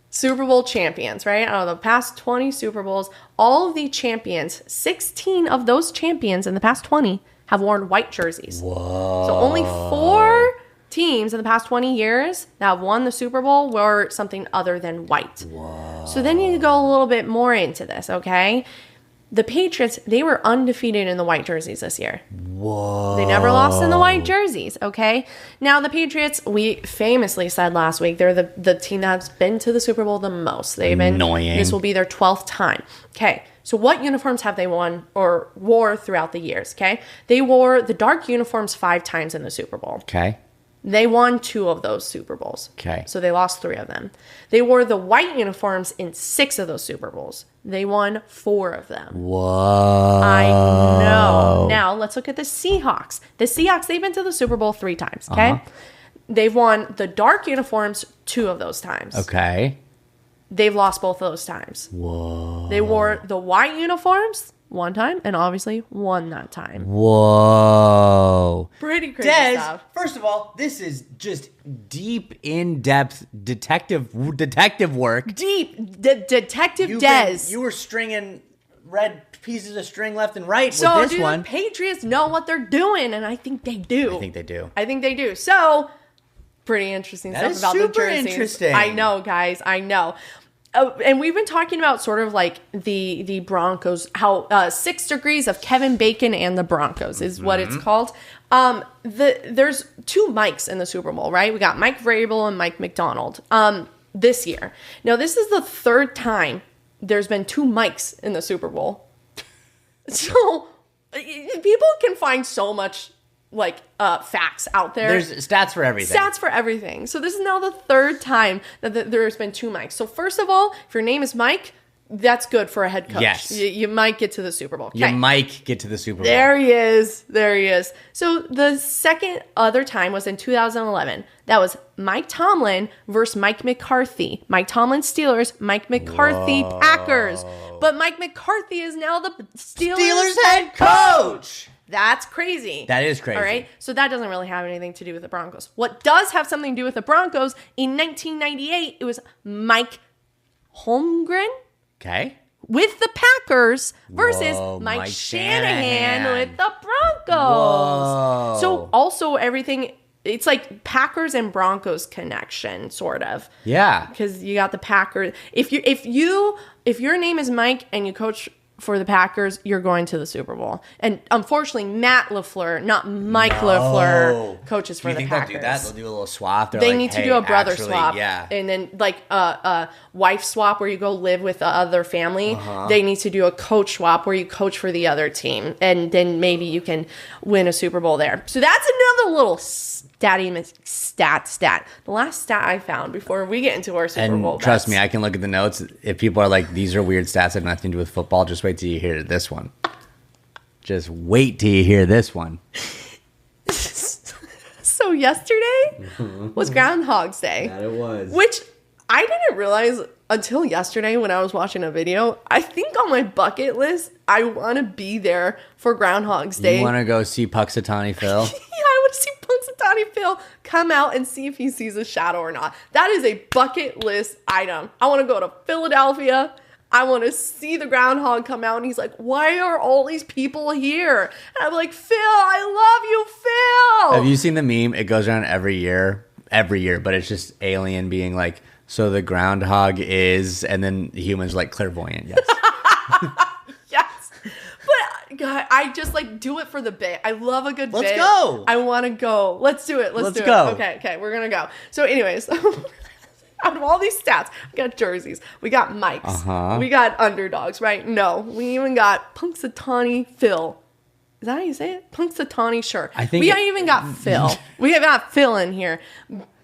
Super Bowl champions, right? Out of the past 20 Super Bowls, all of the champions, 16 of those champions in the past 20 have worn white jerseys. Whoa. So only 4 teams in the past 20 years that won the Super Bowl were something other than white. Whoa. So then you go a little bit more into this, okay? The Patriots, they were undefeated in the white jerseys this year. Whoa. They never lost in the white jerseys, okay? Now, the Patriots, we famously said last week, they're the team that's been to the Super Bowl the most. They've been Annoying. This will be their 12th time. Okay, so what uniforms have they won or wore throughout the years, okay? They wore the dark uniforms 5 times in the Super Bowl. Okay. They won 2 of those Super Bowls. Okay. So they lost 3 of them. They wore the white uniforms in 6 of those Super Bowls. They won 4 of them. Whoa. I know. Now, let's look at the Seahawks. The Seahawks, they've been to the Super Bowl 3 times, okay? They've won the dark uniforms 2 of those times. Okay. They've lost both of those times. Whoa. They wore the white uniforms 1 time and obviously won that time. Whoa. Pretty crazy Des, stuff. first of all, this is just deep, in-depth detective work. Deep. Detective Des. You were stringing red pieces of string left and right So, with this dude, one. Patriots know what they're doing, and I think they do. I think they do. So, pretty interesting That stuff is about the super jerseys. interesting. I know, guys. I know. Oh, and we've been talking about sort of like the Broncos, how 6 degrees of Kevin Bacon and the Broncos is what it's called. There's 2 Mikes in the Super Bowl, right? We got Mike Vrabel and Mike McDonald this year. Now, this is the 3rd time there's been 2 Mikes in the Super Bowl. So people can find so much facts out there. There's stats for everything. So this is now the 3rd time that there's been 2 Mikes. So first of all, if your name is Mike, that's good for a head coach. Yes. You might get to the Super Bowl. You Okay. might get to the Super Bowl. There he is. So the second other time was in 2011. That was Mike Tomlin versus Mike McCarthy. Mike Tomlin Steelers, Mike McCarthy Packers. But Mike McCarthy is now the Steelers head coach. That's crazy. That is crazy. All right. So that doesn't really have anything to do with the Broncos. What does have something to do with the Broncos, in 1998, it was Mike Holmgren Okay. with the Packers versus Whoa, Mike Mike Shanahan Shanahan. with the Broncos. Whoa. So also everything, it's like Packers and Broncos connection, sort of. Yeah. Because you got the Packers. If your name is Mike and you coach for the Packers, you're going to the Super Bowl. And unfortunately, Matt LaFleur, not Mike LaFleur, coaches for the Packers. Do you think they'll do that? They'll do a little swap. They're They like, need to hey, do a brother actually, swap. Yeah. And then like a wife swap where you go live with the other family. They need to do a coach swap where you coach for the other team. And then maybe you can win a Super Bowl there. So that's another little stat. The last stat I found before we get into our Super Bowl And trust bets. me, I can look at the notes. If people are like, these are weird stats that have nothing to do with football, just wait till you hear this one. Just wait till you hear this one. So yesterday was Groundhog's Day. That it was. Which I didn't realize until yesterday when I was watching a video. I think on my bucket list, I want to be there for Groundhog's Day. You want to go see Punxsutawney Phil? Yeah, I want to see Punxsutawney Phil come out and see if he sees a shadow or not. That is a bucket list item. I want to go to Philadelphia. I want to see the groundhog come out and he's like, why are all these people here? And I'm like, Phil, I love you, Phil. Have you seen the meme? It goes around every year, but it's just alien being like, so the groundhog is, and then the humans like clairvoyant. Yes. Yes. But God, I just like do it for the bit. I love a good bit. Let's go. I want to go. Let's do it. Let's do go. it. Okay, we're going to go. So anyways, out of all these stats, we got jerseys, we got mics, we got underdogs, right? No, we even got Punxsutawney Phil. Is that how you say it? Punxsutawney, sure. I think we even got Phil. We have got Phil in here.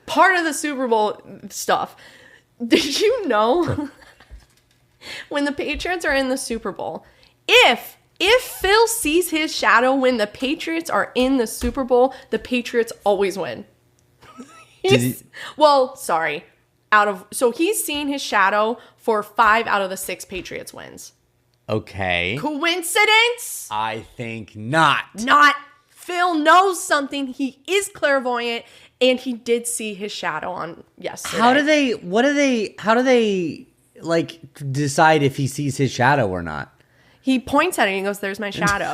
Part of the Super Bowl stuff. Did you know when the Patriots are in the Super Bowl, if Phil sees his shadow when the Patriots are in the Super Bowl, the Patriots always win. Sorry. So he's seen his shadow for 5 out of the 6 Patriots wins. Okay. Coincidence? I think not. Not. Phil knows something. He is clairvoyant, and he did see his shadow on yesterday. How do they like decide if he sees his shadow or not? He points at it and he goes, "There's my shadow."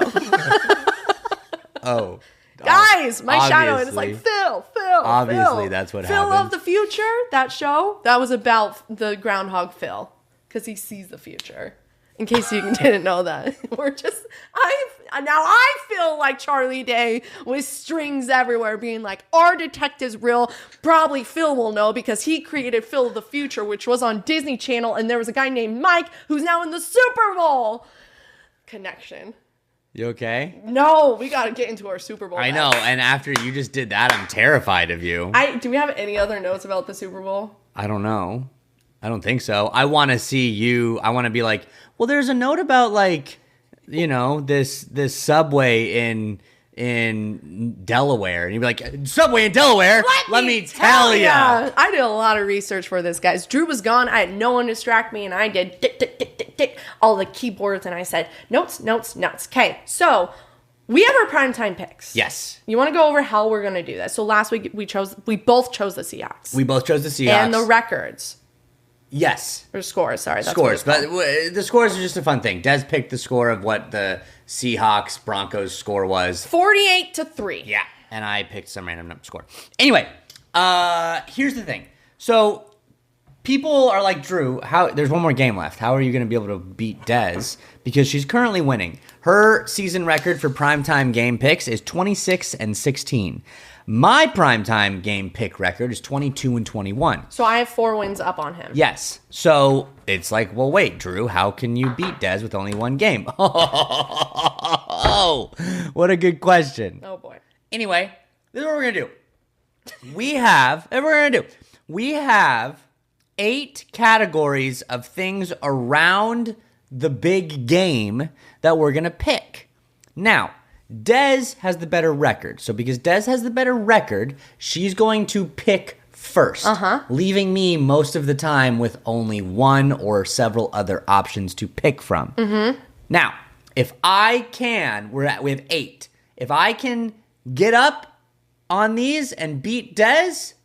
Oh, Guys, my shadow, and it's like, Phil. Obviously, that's what Phil happens. of the Future, that show, that was about the groundhog Phil. Because he sees the future. In case you didn't know that. I feel like Charlie Day with strings everywhere being like, our detective's real. Probably Phil will know because he created Phil of the Future, which was on Disney Channel. And there was a guy named Mike who's now in the Super Bowl. Connection. You okay? No, we got to get into our Super Bowl. I know. And after you just did that, I'm terrified of you. Do we have any other notes about the Super Bowl? I don't know. I don't think so. I want to see you. I want to be like, well, there's a note about like, you know, this subway in Delaware, and you'd be like, subway in Delaware. Let me tell ya. I did a lot of research for this, guys. Drew was gone. I had no one to distract me, and I did all the keyboards, and I said notes. Okay, so we have our primetime picks. Yes. You want to go over how we're going to do that? So last week we both chose the Seahawks. We both chose the Seahawks. And the records. Yes. Or scores, sorry. That's scores, but the scores are just a fun thing. Des picked the score of what the Seahawks Broncos score was. 48-3. Yeah. And I picked some random number score. Anyway, here's the thing. So people are like, Drew, there's one more game left. How are you going to be able to beat Des? Because she's currently winning. Her season record for primetime game picks is 26-16. My primetime game pick record is 22-21. So I have 4 wins up on him. Yes. So it's like, well, wait, Drew, how can you beat Des with only one game? Oh, what a good question. Oh, boy. Anyway, this is what we're going to do. We have 8 categories of things around the big game that we're going to pick. Now, Des has the better record. So because Des has the better record, she's going to pick first, leaving me most of the time with only one or several other options to pick from. Now, if I can, we have 8. If I can get up on these and beat Des,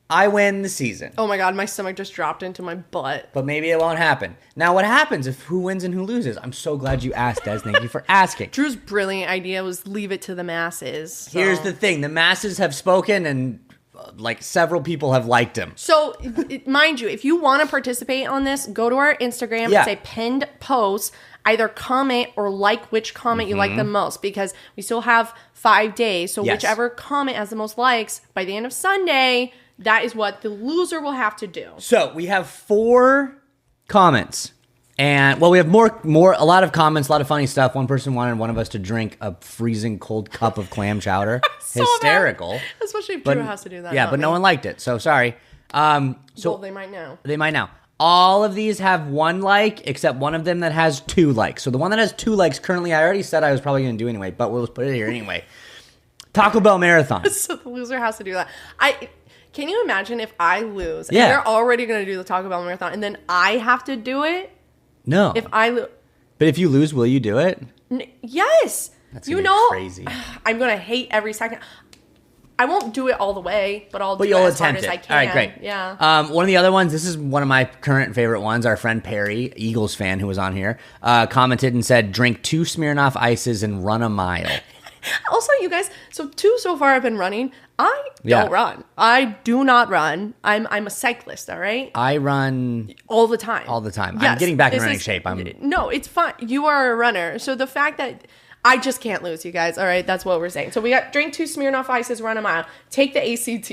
I win the season. Oh my God, my stomach just dropped into my butt. But maybe it won't happen. Now, what happens if who wins and who loses? I'm so glad you asked, Des. Thank you for asking. Drew's brilliant idea was leave it to the masses. So. Here's the thing. The masses have spoken and like several people have liked him. So, mind you, if you want to participate on this, go to our Instagram. It's a pinned post. Either comment or like which comment you like the most because we still have 5 days. So whichever comment has the most likes by the end of Sunday, that is what the loser will have to do. So we have 4 comments. And well, we have a lot of comments, a lot of funny stuff. One person wanted one of us to drink a freezing cold cup of clam chowder. So hysterical. Bad. Especially if Drew has to do that. Yeah, but no one liked it. So sorry. Well, they might now. They might now. All of these have 1 like, except one of them that has 2 likes. So the one that has 2 likes currently, I already said I was probably going to do anyway, but we'll put it here anyway. Taco Bell Marathon. So the loser has to do that. Can you imagine if I lose? Yeah. And they're already going to do the Taco Bell Marathon, and then I have to do it? No. If I lose. But if you lose, will you do it? Yes. That's gonna be crazy. I'm going to hate every second. I won't do it all the way, but I'll do it you'll as hard attempt as it. I can. All right, great. Yeah. One of the other ones, this is one of my current favorite ones. Our friend Perry, Eagles fan who was on here, commented and said, drink 2 Smirnoff Ices and run a mile. Also, you guys, so 2 so far I've been running. I don't run. I do not run. I'm a cyclist, all right? I run all the time. All the time. Yes, I'm getting back in running shape. No, it's fine. You are a runner. So the fact that I just can't lose, you guys. All right, that's what we're saying. So we got drink 2 Smirnoff Ices, run a mile, take the ACT.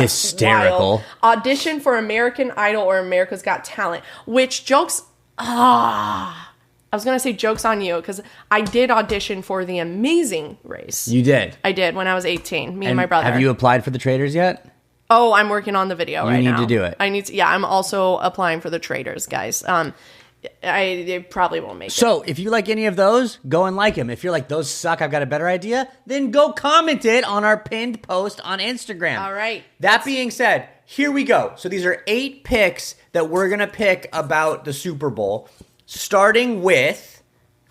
Hysterical. Wild. Audition for American Idol or America's Got Talent. Which jokes? I was going to say jokes on you because I did audition for The Amazing Race. You did? I did when I was 18, me and my brother. Have you applied for the Traders yet? Oh, I'm working on the video right now. You need to do it. I need to, I'm also applying for the Traders, guys. They probably won't make it. So if you like any of those, go and like them. If you're like, those suck, I've got a better idea, then go comment it on our pinned post on Instagram. All right. That being said, here we go. So these are 8 picks that we're going to pick about the Super Bowl, starting with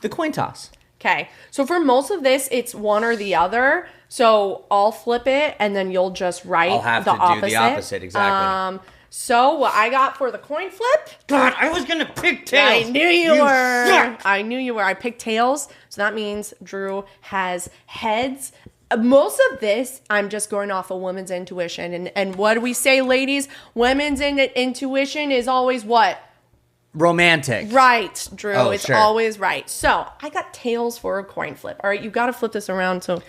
the coin toss. Okay. So for most of this, it's one or the other. So I'll flip it, and then you'll just write the opposite. I'll have to do the opposite, exactly. So what I got for the coin flip? God, I was gonna pick tails. I knew you were. Suck. I knew you were. I picked tails, so that means Drew has heads. Most of this, I'm just going off of women's intuition. And what do we say, ladies? Women's intuition is always what? Romantic. Right, Drew. Oh, it's sure. always right. So I got tails for a coin flip. All right, you got to flip this around. So,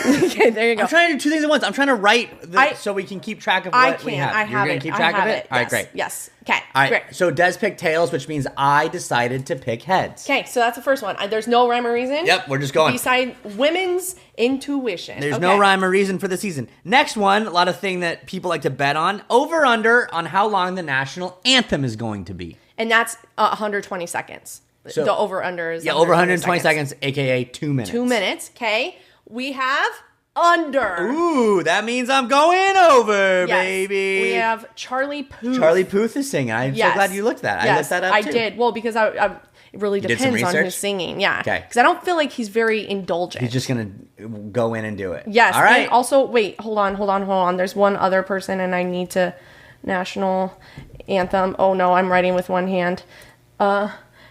okay, there you go. I'm trying to do two things at once. I'm trying to write so we can keep track of what we have. I have You're going to keep track of it? All right, great. Yes. Okay, All right, great. so Des picked tails, which means I decided to pick heads. Okay, so that's the first one. There's no rhyme or reason. Yep, we're just going. Beside women's intuition. There's no rhyme or reason for the season. Next one, a lot of thing that people like to bet on. Over under on how long the national anthem is going to be. And that's 120 seconds. So, the over under is over 120 seconds, aka 2 minutes. 2 minutes. Okay. We have under. Ooh, that means I'm going over, Yes. baby. We have Charlie Puth. Charlie Puth is singing. I'm so glad you looked that. I looked that up too. I did. Well, because it really did some depends on research? who's singing. Yeah. Okay. Because I don't feel like he's very indulgent. He's just going to go in and do it. Yes. All right. And also, wait, hold on. There's one other person, and I need to national anthem. Oh no, I'm writing with one hand.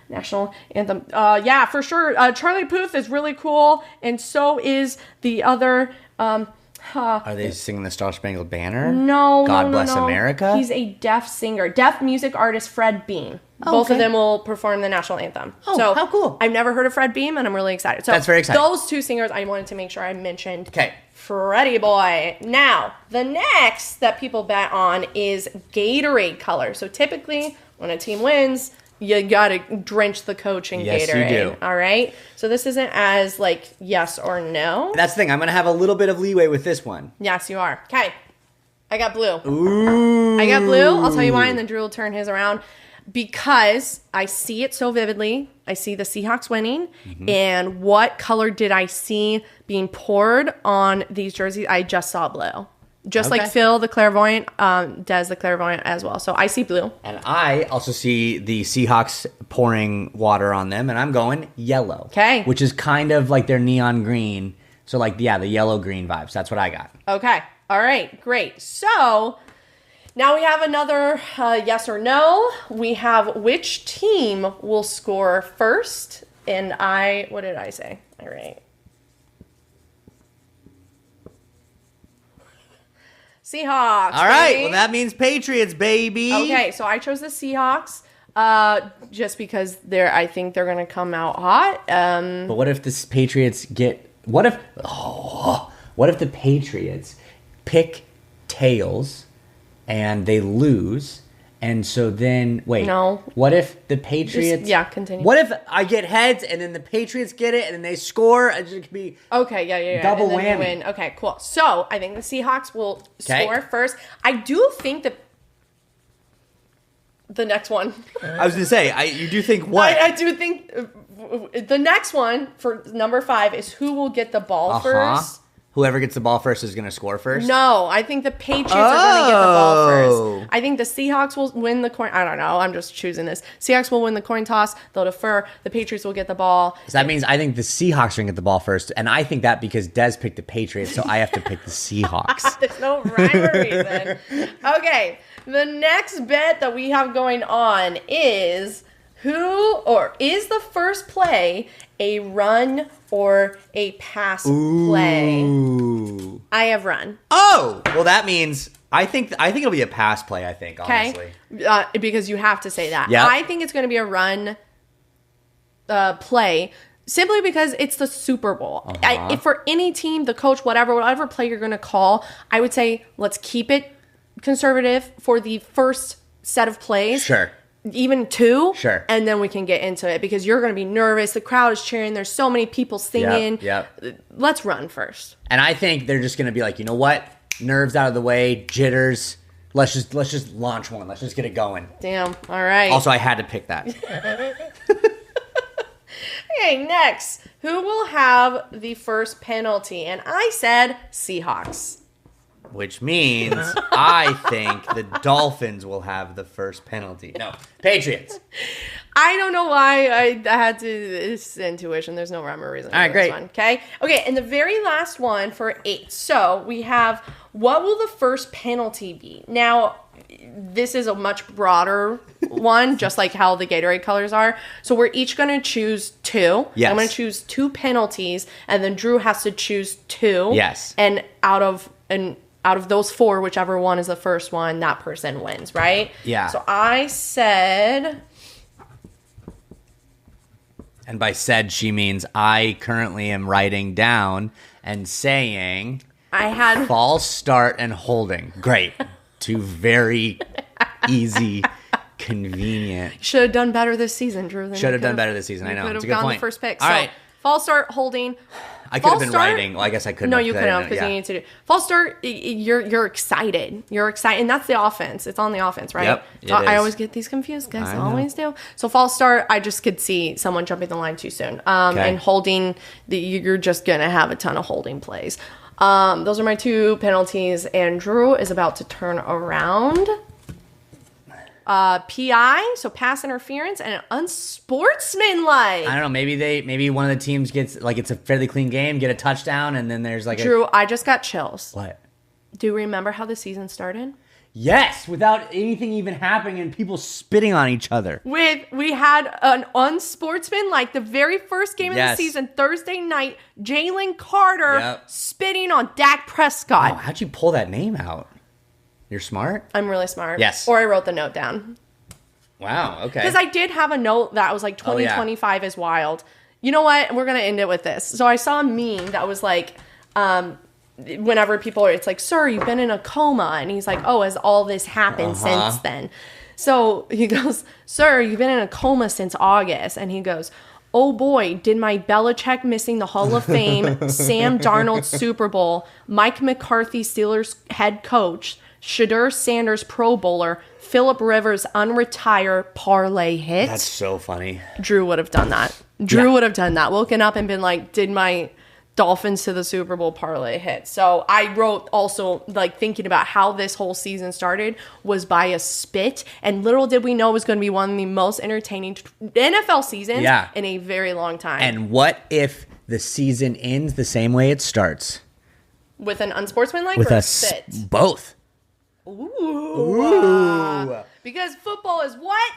National anthem. Yeah, for sure. Charlie Puth is really cool, and so is the other. Are they singing the Star Spangled Banner? No, God no, Bless no. America? He's a deaf singer, deaf music artist Fred Beam. Oh, Both of okay. them will perform the national anthem. Oh, so how cool. I've never heard of Fred Beam, and I'm really excited. So That's very exciting. Those two singers, I wanted to make sure I mentioned. Okay. Freddie boy. Now, the next that people bet on is Gatorade color. So typically, when a team wins, you gotta drench the coach in Yes, Gatorade. you do. All right. So this isn't as like yes or no. That's the thing. I'm going to have a little bit of leeway with this one. Yes, you are. Okay. I got blue. Ooh. I got blue. I'll tell you why, and then Drew will turn his around. Because I see it so vividly. I see the Seahawks winning. Mm-hmm. And what color did I see being poured on these jerseys? I just saw blue. Just like Phil, the clairvoyant, Des, the clairvoyant as well. So I see blue. And I also see the Seahawks pouring water on them, and I'm going yellow. Okay. Which is kind of like their neon green. So, like, yeah, the yellow-green vibes. That's what I got. Okay. All right. Great. So now we have another yes or no. We have which team will score first. And what did I say? All right. Seahawks. All right. baby. Well, that means Patriots, baby. Okay, so I chose the Seahawks just because I think they're going to come out hot. But what if the Patriots what if the Patriots pick tails and they lose? And so then, wait. No. What if the Patriots... continue. What if I get heads and then the Patriots get it and then they score? It could be... Okay, yeah. Double and then whammy. you win. Okay, cool. So I think the Seahawks will Okay. score first. I do think that the next one... I was going to say, you do think what? I do think the next one for number 5 is who will get the ball first. Whoever gets the ball first is going to score first? No, I think the Patriots are going to get the ball Oh. first. I think the Seahawks will win the coin. I don't know. I'm just choosing this. Seahawks will win the coin toss. They'll defer. The Patriots will get the ball. So that means I think the Seahawks are going to get the ball first. And I think that because Des picked the Patriots, so I have to pick the Seahawks. There's no rhyme or reason. Okay, the next bet that we have going on is is the first play a run or a pass play? Ooh. I have run. Oh, well, that means I think it'll be a pass play. I think honestly, Because you have to say that. Yeah. I think it's going to be a run play simply because it's the Super Bowl. If for any team, the coach, whatever play you're going to call, I would say let's keep it conservative for the first set of plays. Sure. Even 2. Sure. And then we can get into it because you're going to be nervous. The crowd is cheering. There's so many people singing. Yep. Let's run first. And I think they're just going to be like, you know what? Nerves out of the way, jitters. Let's just launch one. Let's just get it going. Damn. All right. Also, I had to pick that. Okay, next. Who will have the first penalty? And I said Seahawks. Which means I think the Dolphins will have the first penalty. No, Patriots. I don't know why I had to. It's intuition. There's no rhyme or reason. All right, great. Okay. And the very last one for 8. So we have what will the first penalty be? Now, this is a much broader one, just like how the Gatorade colors are. So we're each going to choose 2. Yes. I'm going to choose 2 penalties, and then Drew has to choose 2. Yes. And out of those 4, whichever one is the first one, that person wins, right? Yeah. So I said... And by said, she means I currently am writing down and saying... I had... false start and holding. Great. 2 very easy, convenient. Should have done better this season, Drew. Should have done better this season. I know. Could It's a have good gone point. the first pick. All right. False start, holding. I could have been start, writing. Well, I guess I couldn't. No, you couldn't have because you need to do. False start, you're excited. You're excited. And that's the offense. It's on the offense, right? Yep, it I is. always get these confused, guys. I always do. So false start, I just could see someone jumping the line too soon. And holding, you're just going to have a ton of holding plays. Those are my 2 penalties. And Drew is about to turn around. PI, so pass interference, and unsportsmanlike. I don't know. Maybe one of the teams gets like it's a fairly clean game, get a touchdown, and then there's like Drew, I just got chills. What? Do you remember how the season started? Yes, without anything even happening and people spitting on each other. We had an unsportsmanlike the very first game of Yes. the season, Thursday night, Jalen Carter Yep. spitting on Dak Prescott. Oh, how'd you pull that name out? You're smart? I'm really smart. Yes. Or I wrote the note down. Wow, okay. Because I did have a note that was like 2025 is wild. You know what? We're going to end it with this. So I saw a meme that was like, whenever people are, it's like, sir, you've been in a coma. And he's like, oh, has all this happened since then? So he goes, sir, you've been in a coma since August. And he goes, oh boy, did my Belichick missing the Hall of Fame, Sam Darnold Super Bowl, Mike McCarthy Steelers head coach, Shadur Sanders Pro Bowler, Phillip Rivers unretire parlay hit. That's so funny. Drew would have done that. Drew would have done that. Woken up and been like, did my Dolphins to the Super Bowl parlay hit? So I wrote also like thinking about how this whole season started was by a spit. And little did we know it was going to be one of the most entertaining NFL seasons in a very long time. And what if the season ends the same way it starts? With an unsportsmanlike With or a a spit? both. Ooh. Because football is what?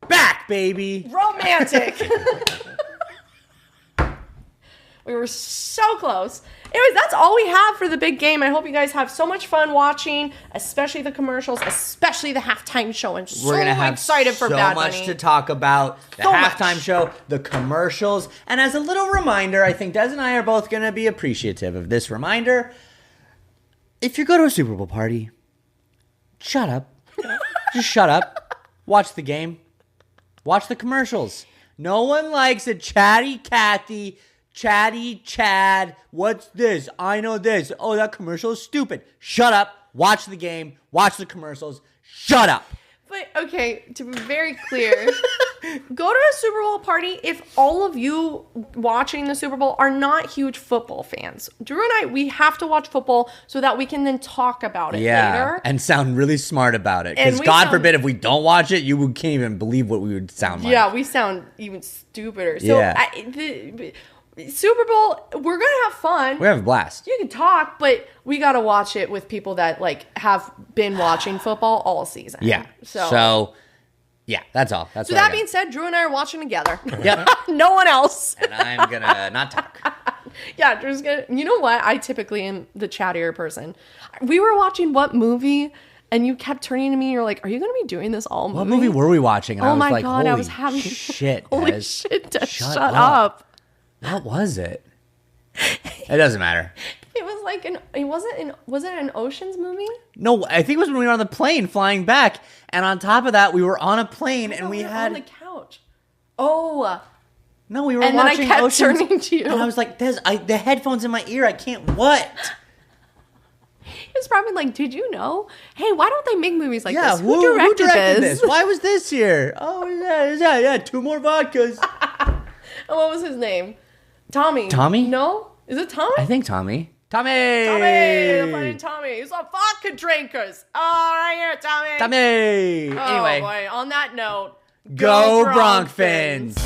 Back, baby. Romantic. We were so close. Anyways, that's all we have for the big game. I hope you guys have so much fun watching, especially the commercials, especially the halftime show. I'm so excited for Bad Bunny. So much to talk about. The halftime show, the commercials, and as a little reminder, I think Des and I are both going to be appreciative of this reminder. If you go to a Super Bowl party, shut up. Just shut up. Watch the game. Watch the commercials. No one likes a chatty Cathy, chatty Chad. What's this? I know this. Oh, that commercial is stupid. Shut up. Watch the game. Watch the commercials. Shut up. But, okay, to be very clear, go to a Super Bowl party if all of you watching the Super Bowl are not huge football fans. Drew and I, we have to watch football so that we can then talk about it later. And sound really smart about it. Because God forbid if we don't watch it, you can't even believe what we would sound like. Yeah, we sound even stupider. So, Super Bowl, we're going to have fun. We have a blast. You can talk, but we got to watch it with people that like have been watching football all season. Yeah. So yeah, that's all. That's so that being said, Drew and I are watching together. Yep. No one else. And I'm going to not talk. Yeah, Drew's going to, you know what? I typically am the chattier person. We were watching what movie? And you kept turning to me and you're like, are you going to be doing this all movie? What movie were we watching? And oh I was my like, God, holy I was having shit. Holy Des. shit, Des, shut up. up. What was it? It doesn't matter. It was like was it an Ocean's movie? No, I think it was when we were on the plane flying back. And on top of that, we were on a plane and we had on the couch. Oh. No, we were and watching then I kept Ocean's, turning to you. And I was like, Des, the headphones in my ear, I can't what? It's probably like, did you know? Hey, why don't they make movies like Yeah, this? Who directed this? Why was this here? Oh, yeah, 2 more vodkas. And what was his name? Tommy. Tommy? No? Is it Tommy? I think Tommy. Tommy! The funny Tommy. He's a vodka drinkers. Oh, right here, Tommy. Tommy! Oh, Anyway. boy. On that note, Go Broncos! Fins.